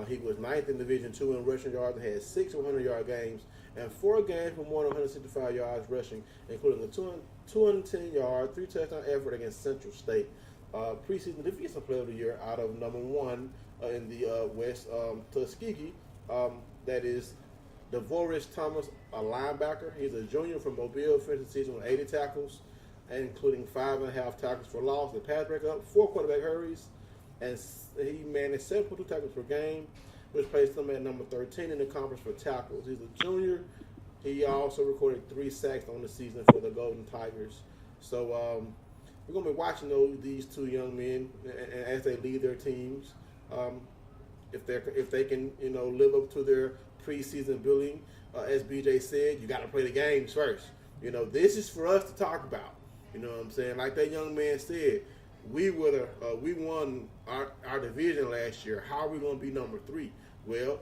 He was 9th in Division II in rushing yards and had 6 100-yard games and 4 games with more than 165 yards rushing, including a 210-yard, 3-touchdown effort against Central State. Preseason defensive player of the year out of number 1 in the West, Tuskegee. That is DeVoris Thomas, a linebacker. He's a junior from Mobile, finished the season with 80 tackles, including 5.5 tackles for loss, and pass breakup, 4 quarterback hurries, and he managed 7.2 tackles per game, which placed him at number 13 in the conference for tackles. He's a junior. He also recorded 3 sacks on the season for the Golden Tigers. So we're going to be watching these 2 young men as they lead their teams. If they can live up to their preseason billing, as BJ said, you got to play the games first. This is for us to talk about. You know what I'm saying? Like that young man said, we won our division last year. How are we going to be number 3? Well,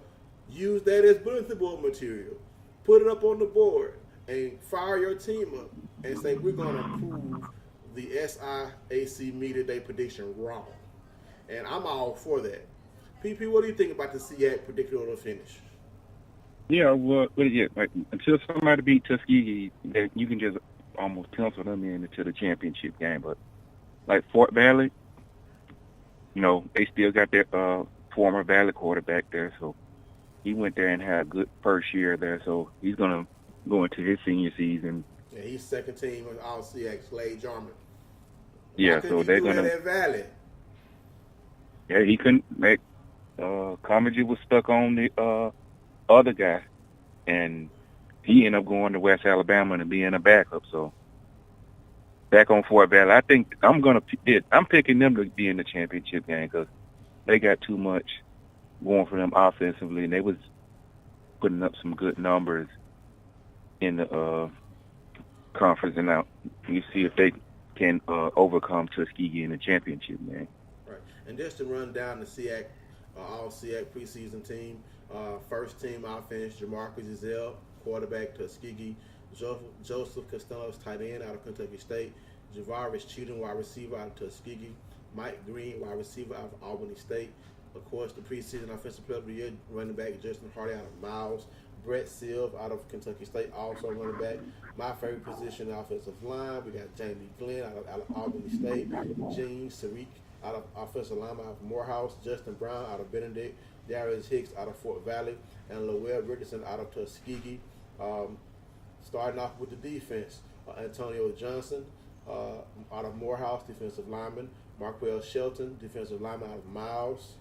use that as bulletin board material. Put it up on the board and fire your team up and say we're going to prove the SIAC Media Day prediction wrong. And I'm all for that. PP, what do you think about the SIAC predicted order of finish? Yeah, well, until somebody beat Tuskegee, then you can just almost pencil them into the championship game. But like Fort Valley, they still got their former Valley quarterback there, so he went there and had a good first year there. So he's gonna go into his senior season. Yeah, he's second team with all SIAC, Slade Jarman. Yeah, so they're gonna. That Valley. Yeah, he couldn't make. Comedy was stuck on the other guy, and he ended up going to West Alabama and being a backup. So back on Fort Valley, I think I'm picking them to be in the championship game because they got too much going for them offensively, and they was putting up some good numbers in the conference. And now you see if they can overcome Tuskegee in the championship game. Right, and just to run down the SIAC. All SIAC preseason team. First team offense, Jamarcus Giselle, quarterback, Tuskegee. Joseph Costello, tight end out of Kentucky State. Javaris Cheatham, wide receiver out of Tuskegee. Mike Green, wide receiver out of Albany State. Of course, the preseason offensive player of the year, running back Justin Hardy out of Miles. Brett Silv out of Kentucky State, also running back. My favorite position, offensive line, we got Jamie Glenn out of Albany State. Gene Sarik out of offensive lineman out of Morehouse, Justin Brown out of Benedict, Darius Hicks out of Fort Valley, and Lowell Richardson out of Tuskegee. Starting off with the defense, Antonio Johnson out of Morehouse, defensive lineman, Marquell Shelton, defensive lineman out of Miles,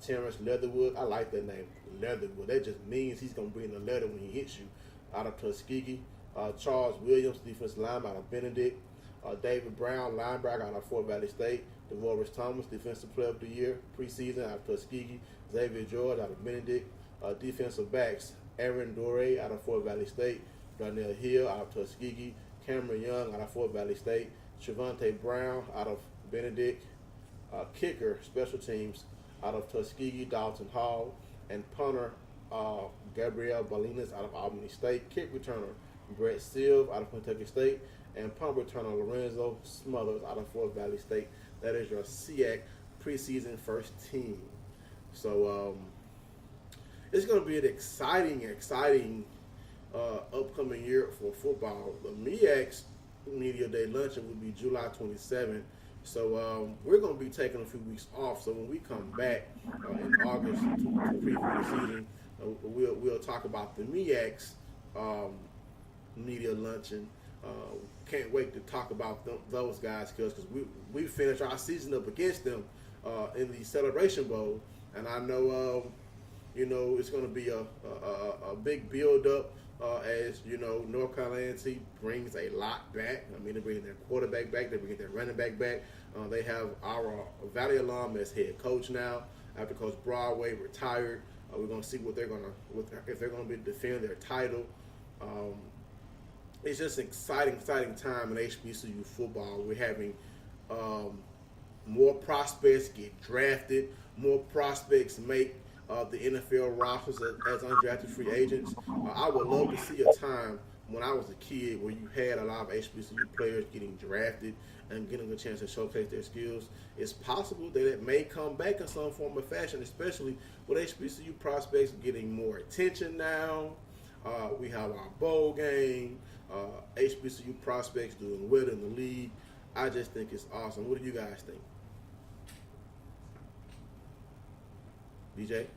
Terrence Leatherwood, I like that name, Leatherwood. That just means he's going to bring the leather when he hits you, out of Tuskegee. Charles Williams, defensive lineman out of Benedict, David Brown, linebacker out of Fort Valley State, DeVoris Thomas, defensive player of the year, preseason out of Tuskegee, Xavier George out of Benedict, defensive backs, Aaron Doré out of Fort Valley State, Darnell Hill out of Tuskegee, Cameron Young out of Fort Valley State, Trevante Brown out of Benedict, kicker, special teams out of Tuskegee, Dalton Hall, and punter Gabriel Balinas out of Albany State, kick returner Brett Silv out of Kentucky State, and punt returner Lorenzo Smothers out of Fort Valley State. That is your SIAC preseason first team. So it's going to be an exciting upcoming year for football. The MEAC's Media Day luncheon will be July 27th. So we're going to be taking a few weeks off. So when we come back in August to preview the season, we'll talk about the MEAC's media luncheon. Can't wait to talk about those guys because we finished our season up against them in the Celebration Bowl, and I know it's going to be a big build up as North Carolina brings a lot back. I mean, they're bringing their quarterback back, they're bringing their running back back. They have our Valley alum as head coach now after Coach Broadway retired. We're going to see if they're going to be defending their title. It's just an exciting time in HBCU football. We're having more prospects get drafted, more prospects make the NFL rosters as undrafted free agents. I would love to see a time when I was a kid where you had a lot of HBCU players getting drafted and getting a chance to showcase their skills. It's possible that it may come back in some form or fashion, especially with HBCU prospects getting more attention now. We have our bowl game. HBCU prospects doing well in the league. I just think it's awesome. What do you guys think? DJ?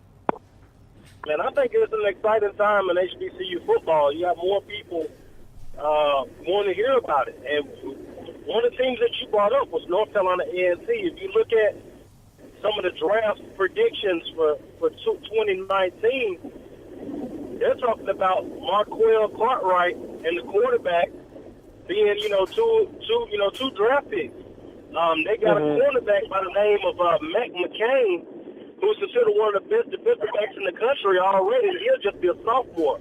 Man, I think it's an exciting time in HBCU football. You have more people wanting to hear about it. And one of the things that you brought up was North Carolina A&T. If you look at some of the draft predictions for 2019, they're talking about Marquell Cartwright and the quarterback being, two draft picks. They got a cornerback by the name of Mac McCain, who's considered one of the best defensive backs in the country already. He'll just be a sophomore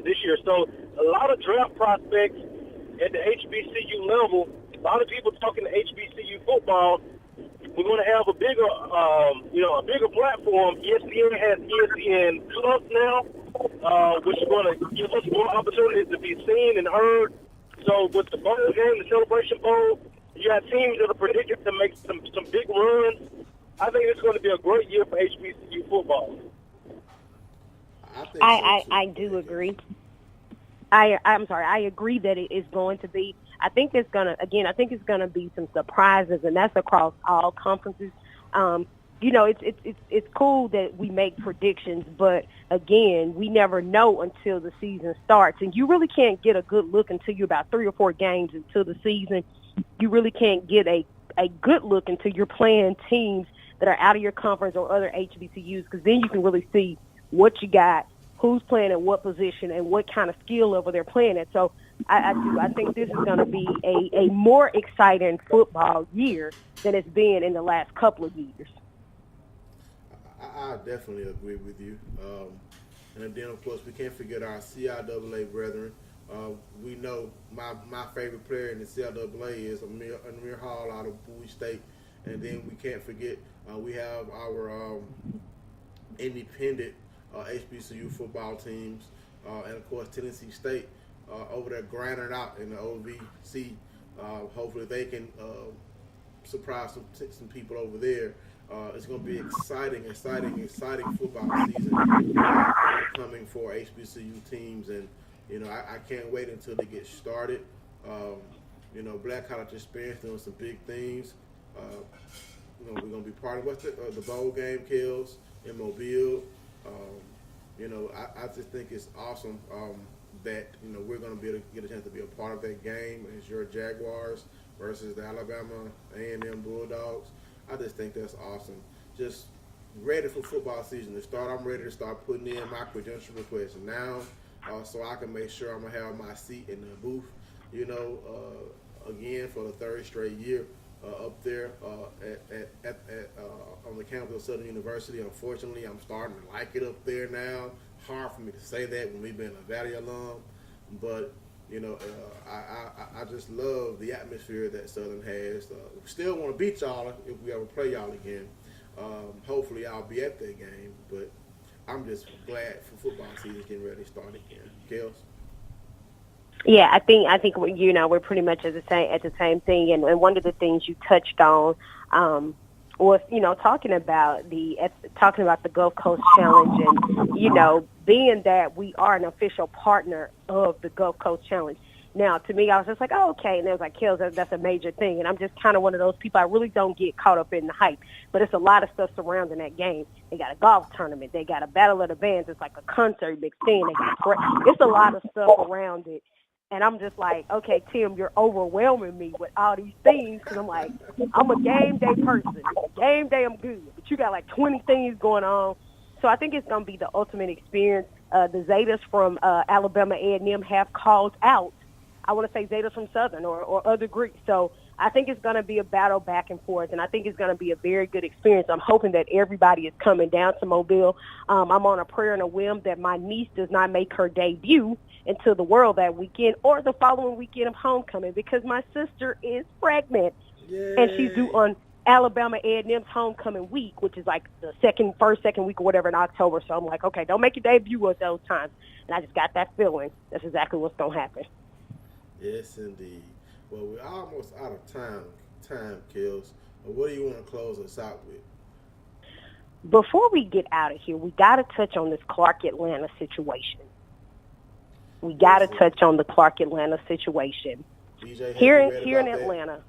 this year. So a lot of draft prospects at the HBCU level. A lot of people talking to HBCU football. We're going to have a bigger platform. ESPN has ESPN Plus now, which is going to give us more opportunities to be seen and heard. So with the bowl game, the Celebration Bowl, you have teams that are predicted to make some big runs. I think it's going to be a great year for HBCU football. I do agree. I'm sorry. I agree that it is going to be. I think it's going to be some surprises, and that's across all conferences. It's cool that we make predictions, but again, we never know until the season starts, and you really can't get a good look until you're about 3 or 4 games into the season. you really can't get a good look into your playing teams that are out of your conference or other HBCUs, because then you can really see what you got, who's playing at what position, and what kind of skill level they're playing at. So I think this is going to be a more exciting football year than it's been in the last couple of years. I definitely agree with you. And then, of course, we can't forget our CIAA brethren. We know my favorite player in the CIAA is Amir Hall out of Bowie State. And then we can't forget we have our independent HBCU football teams. And, of course, Tennessee State over there grinding out in the OVC. Hopefully they can surprise some people over there. It's going to be exciting football season coming for HBCU teams, and I can't wait until they get started. Black College Experience doing some big things. We're going to be part of the bowl game, Kills in Mobile. I just think it's awesome that we're going to be able to get a chance to be a part of that game. It's your Jaguars versus the Alabama A&M Bulldogs. I just think that's awesome. Just ready for football season to start. I'm ready to start putting in my credential requests now, so I can make sure I'm gonna have my seat in the booth. Again for the third straight year up there on the campus of Southern University. Unfortunately, I'm starting to like it up there now. Hard for me to say that when we've been a Valley alum, but I just love the atmosphere that Southern has. We still want to beat y'all if we ever play y'all again. Hopefully I'll be at that game, but I'm just glad for football season getting ready to start again. Kels? Yeah, I think we're pretty much at the same thing, and one of the things you touched on was talking about the Gulf Coast Challenge, and being that we are an official partner of the Gulf Coast Challenge. Now, to me, I was just like, oh, okay, and it was like, Kills, that's a major thing, and I'm just kind of one of those people. I really don't get caught up in the hype, but it's a lot of stuff surrounding that game. They got a golf tournament, they got a battle of the bands, it's like a concert mixed in. It's a lot of stuff around it. And I'm just like, okay, Tim, you're overwhelming me with all these things, because I'm like, I'm a game day person. Game day, I'm good. But you got like 20 things going on. So I think it's going to be the ultimate experience. The Zetas from Alabama A&M have called out, I want to say Zetas from Southern or other Greeks. So I think it's going to be a battle back and forth, and I think it's going to be a very good experience. I'm hoping that everybody is coming down to Mobile. I'm on a prayer and a whim that my niece does not make her debut into the world that weekend or the following weekend of homecoming, because my sister is pregnant. Yay. And she's due on Alabama A&M's homecoming week, which is like the second week or whatever in October. So I'm like, okay, don't make your debut at those times. And I just got that feeling that's exactly what's going to happen. Yes, indeed. Well, we're almost out of time, Kills. What do you want to close us out with? Before we get out of here, we got to touch on this Clark Atlanta situation. We got to touch on the Clark Atlanta situation. BJ, here in Atlanta.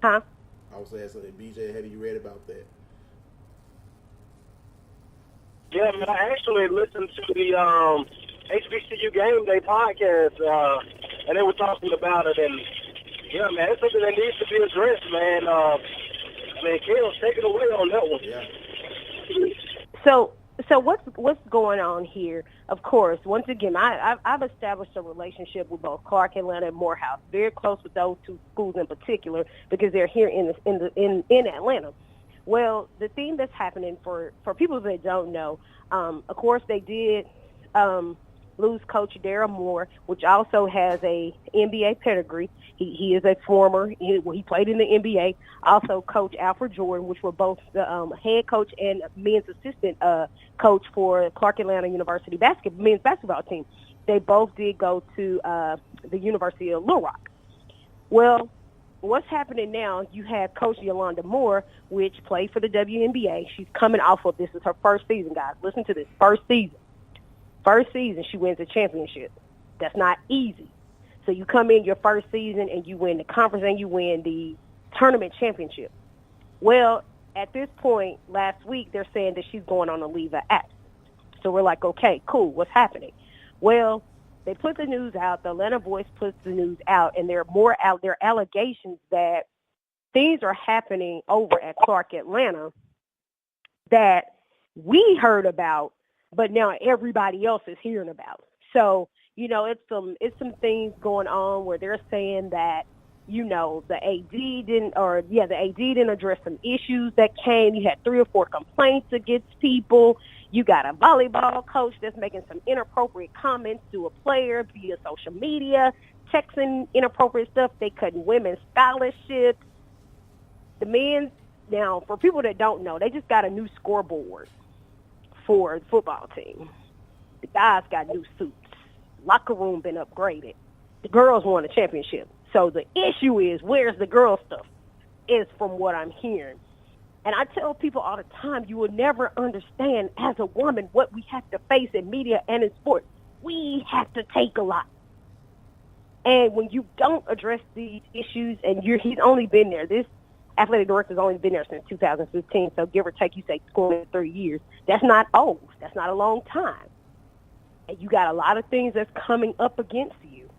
Huh? I was asking, BJ, have you read about that? Yeah, man, I actually listened to the HBCU Game Day podcast, and they were talking about it, and yeah, man, it's something that needs to be addressed, man. Kale, take it away on that one. Yeah. So what's going on here? Of course, once again, I've established a relationship with both Clark Atlanta and Morehouse, very close with those two schools in particular, because they're here in Atlanta. Well, the thing that's happening for people that don't know, of course, they did lose Coach Darryl Moore, which also has a NBA pedigree. He is a former. He played in the NBA. Also, Coach Alfred Jordan, which were both the head coach and men's assistant coach for Clark Atlanta University men's basketball team. They both did go to the University of Little Rock. Well, what's happening now, you have Coach Yolanda Moore, which played for the WNBA. She's coming off of, this is her first season, guys. Listen to this, first season. First season, she wins a championship. That's not easy. So you come in your first season and you win the conference and you win the tournament championship. Well, at this point, last week, they're saying that she's going on a leave of absence. So we're like, okay, cool, what's happening? Well, They put the news out. The Atlanta Voice puts the news out, and there are more out there allegations that things are happening over at Clark Atlanta that we heard about, but now everybody else is hearing about. So, you know, it's some things going on where they're saying that, you know, the AD didn't address some issues that came. You had 3 or 4 complaints against people. You got a volleyball coach that's making some inappropriate comments to a player via social media, texting inappropriate stuff. They cutting women's scholarships. The men, now, for people that don't know, they just got a new scoreboard for the football team. The guys got new suits. Locker room been upgraded. The girls won a championship. So the issue is, where's the girl stuff, is from what I'm hearing. And I tell people all the time, you will never understand as a woman what we have to face in media and in sports. We have to take a lot. And when you don't address these issues, and he's only been there, this athletic director's only been there since 2015, so give or take, you say going 3 years. That's not old. That's not a long time. And you got a lot of things that's coming up against you.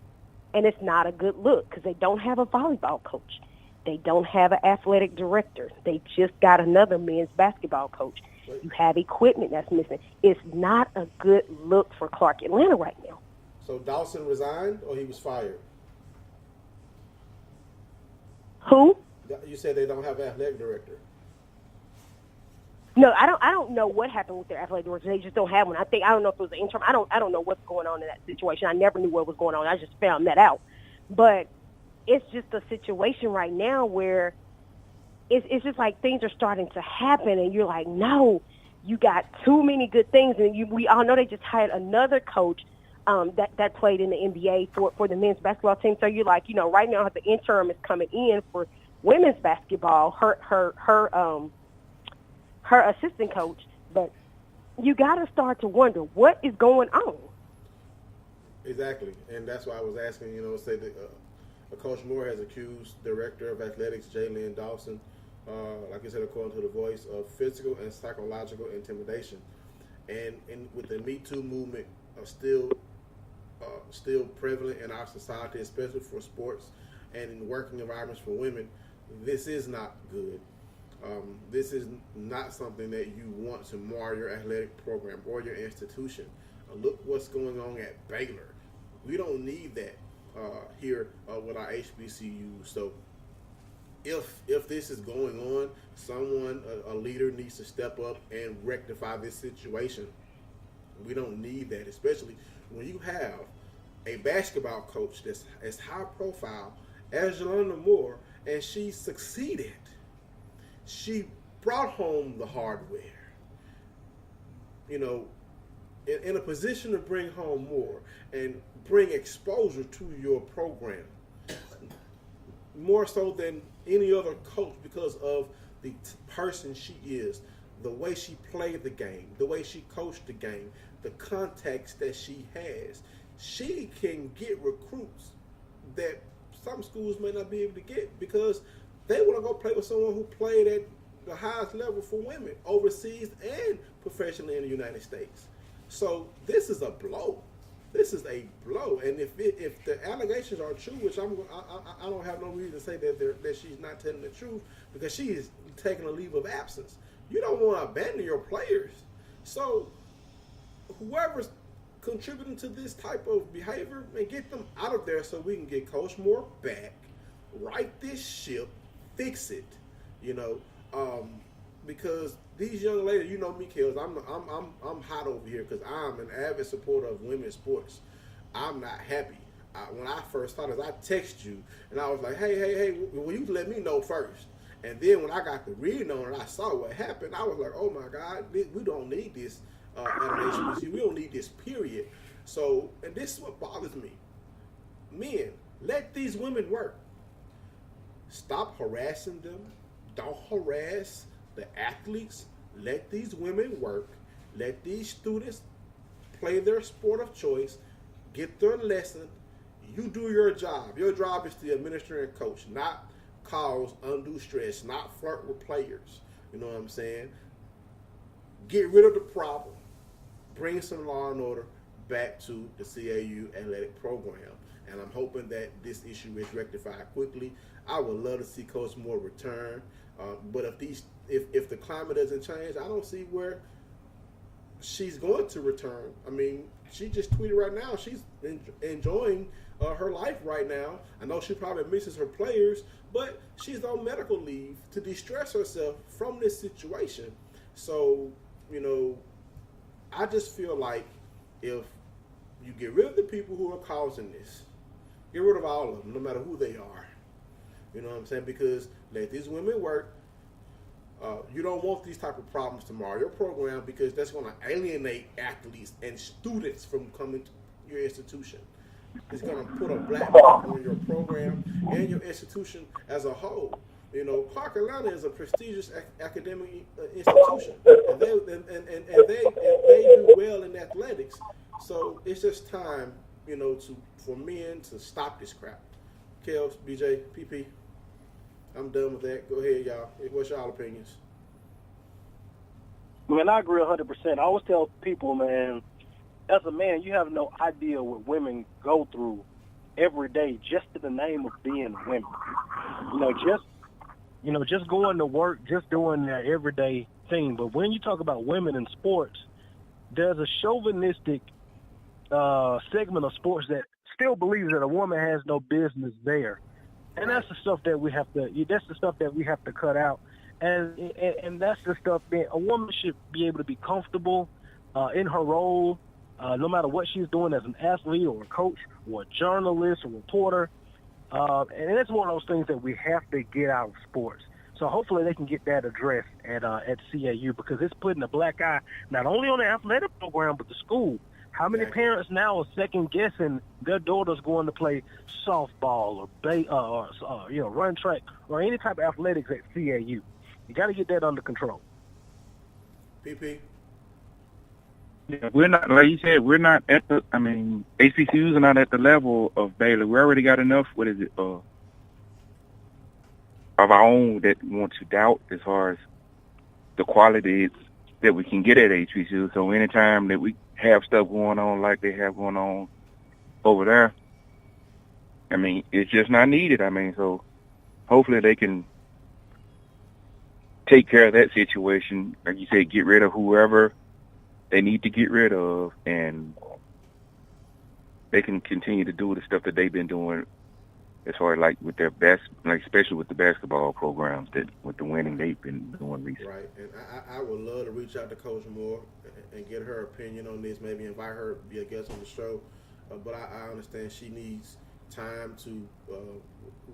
And it's not a good look because they don't have a volleyball coach. They don't have an athletic director. They just got another men's basketball coach. You have equipment that's missing. It's not a good look for Clark Atlanta right now. So Dawson resigned or he was fired? Who? You said they don't have an athletic director. No, I don't know what happened with their athletic director. They just don't have one. I don't know if it was an interim. I don't know what's going on in that situation. I never knew what was going on. I just found that out. But it's just a situation right now where it's just like things are starting to happen, and you're like, no, you got too many good things, and we all know they just hired another coach that played in the NBA for the men's basketball team. So you're like, you know, right now the interim is coming in for women's basketball. Her assistant coach, but you got to start to wonder what is going on. Exactly, and that's why I was asking. You know, say that Coach Moore has accused Director of Athletics Jalen Dawson, like I said, according to the Voice, of physical and psychological intimidation, and with the Me Too movement still prevalent in our society, especially for sports and in working environments for women, this is not good. This is not something that you want to mar your athletic program or your institution. Look what's going on at Baylor. We don't need that here with our HBCUs. So if this is going on, someone, a leader needs to step up and rectify this situation. We don't need that, especially when you have a basketball coach that's as high profile as Yolanda Moore, and she succeeded. She brought home the hardware, you know, in a position to bring home more and bring exposure to your program, more so than any other coach because of the person she is, the way she played the game, the way she coached the game, the context that she has. She can get recruits that some schools may not be able to get because they want to go play with someone who played at the highest level for women overseas and professionally in the United States. So this is a blow. This is a blow. And if the allegations are true, which I don't have no reason to say that she's not telling the truth, because she is taking a leave of absence. You don't want to abandon your players. So whoever's contributing to this type of behavior, man, get them out of there so we can get Coach Moore back, right this ship, fix it, you know, because these young ladies, you know me, Kels, I'm hot over here because I'm an avid supporter of women's sports. I'm not happy. When I first saw this, I texted you and I was like, hey, well, you let me know first. And then when I got the reading on it, I saw what happened. I was like, oh my God, we don't need this animation. We don't need this, period. So, and this is what bothers me. Men, let these women work. Stop harassing them. Don't harass the athletes. Let these women work. Let these students play their sport of choice, get their lesson. You do your job. Your job is to administer and coach, not cause undue stress, not flirt with players. You know what I'm saying? Get rid of the problem. Bring some law and order. back to the CAU athletic program. And I'm hoping that this issue is rectified quickly. I would love to see Coach Moore return, but if the climate doesn't change, I don't see where she's going to return. I mean, she just tweeted right now she's enjoying her life right now. I know she probably misses her players, but she's on medical leave to de-stress herself from this situation. So, I just feel like if you get rid of the people who are causing this, get rid of all of them, no matter who they are. You know what I'm saying? Because let these women work. You don't want these type of problems tomorrow. Your program, because that's going to alienate athletes and students from coming to your institution. It's going to put a black mark on your program and your institution as a whole. Clark Atlanta is a prestigious academic institution, and they do well in athletics. So it's just time, for men to stop this crap. Kels, BJ, PP, I'm done with that. Go ahead, y'all. What's y'all opinions? Man, I agree 100%. I always tell people, man, as a man, you have no idea what women go through every day just in the name of being women. Just going to work, just doing their everyday thing. But when you talk about women in sports, there's a chauvinistic segment of sports that still believes that a woman has no business there. And that's the stuff that we have to cut out. And that's the stuff that a woman should be able to be comfortable in her role, no matter what she's doing as an athlete or a coach or a journalist or reporter. And that's one of those things that we have to get out of sports. So hopefully they can get that addressed at CAU, because it's putting a black eye not only on the athletic program but the school. How many parents now are second guessing their daughters going to play softball or run track or any type of athletics at CAU? You got to get that under control. PP. Yeah, we're not, like you said, we're not at the. I mean, HBCUs are not at the level of Baylor. We already got enough. What is it? Of our own that want to doubt as far as the quality that we can get at HBCU. So anytime that we have stuff going on like they have going on over there, I mean, it's just not needed. I mean, so hopefully they can take care of that situation. Like you said, get rid of whoever they need to get rid of, and they can continue to do the stuff that they've been doing as far as like with their best, like especially with the basketball programs that with the winning they've been doing recently. Right, and I would love to reach out to Coach Moore and get her opinion on this, maybe invite her to be a guest on the show. But I understand she needs time to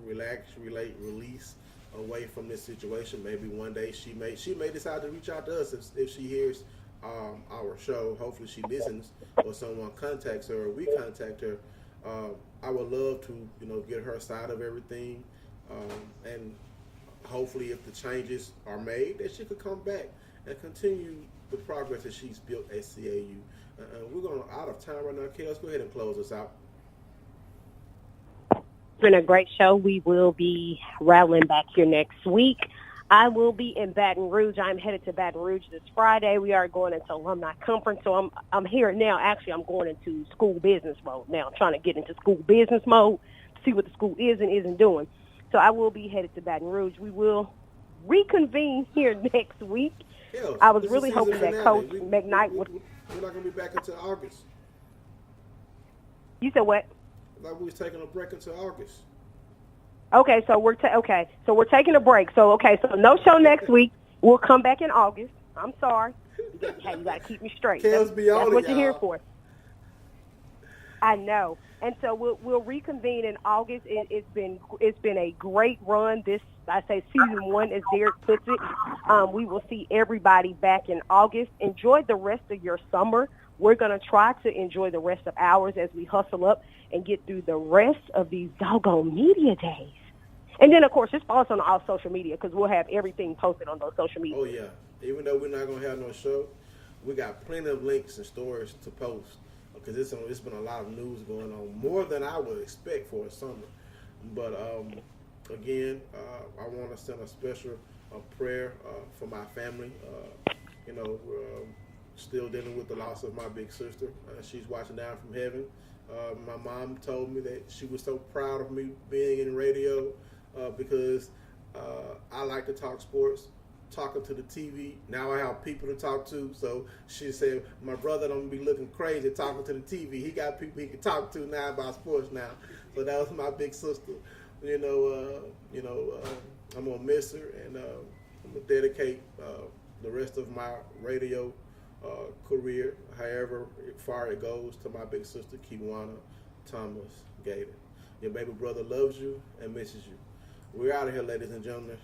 relax, release away from this situation. Maybe one day she may decide to reach out to us if she hears our show. Hopefully she listens, or someone contacts her, or we contact her. I would love to, get her side of everything, and hopefully if the changes are made, that she could come back and continue the progress that she's built at CAU. We're going out of time right now. Kay, let's go ahead and close us out. It's been a great show. We will be rattling back here next week. I will be in Baton Rouge. I'm headed to Baton Rouge this Friday. We are going into alumni conference, so I'm here now. Actually, I'm going into school business mode now. I'm trying to get into school business mode, see what the school is and isn't doing. So I will be headed to Baton Rouge. We will reconvene here next week. Yeah, I was really hoping that Coach McKnight would. We're not going to be back until August. You said what? Like we was taking a break until August. Okay, so we're taking a break. So no show next week. We'll come back in August. I'm sorry. Hey, you got to keep me straight. That's what you're here for. I know. And so we'll reconvene in August. It's been a great run. This, I say, season 1, as Derek puts it. We will see everybody back in August. Enjoy the rest of your summer. We're going to try to enjoy the rest of ours as we hustle up and get through the rest of these doggone media days. And then, of course, just follow us on all social media, because we'll have everything posted on those social media. Oh, yeah. Even though we're not going to have no show, we got plenty of links and stories to post, because it's been a lot of news going on, more than I would expect for a summer. But, again, I want to send a special prayer for my family. still dealing with the loss of my big sister. She's watching down from heaven. My mom told me that she was so proud of me being in radio because I like to talk sports, talking to the TV. Now I have people to talk to. So she said, my brother don't be looking crazy talking to the TV. He got people he can talk to now about sports now. So that was my big sister. I'm gonna miss her, and I'm gonna dedicate the rest of my radio career, however far it goes, to my big sister, Kiwana Thomas Gator. Your baby brother loves you and misses you. We're out of here, ladies and gentlemen.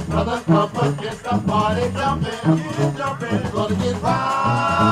Brother, come against the party jumping, gonna get wild.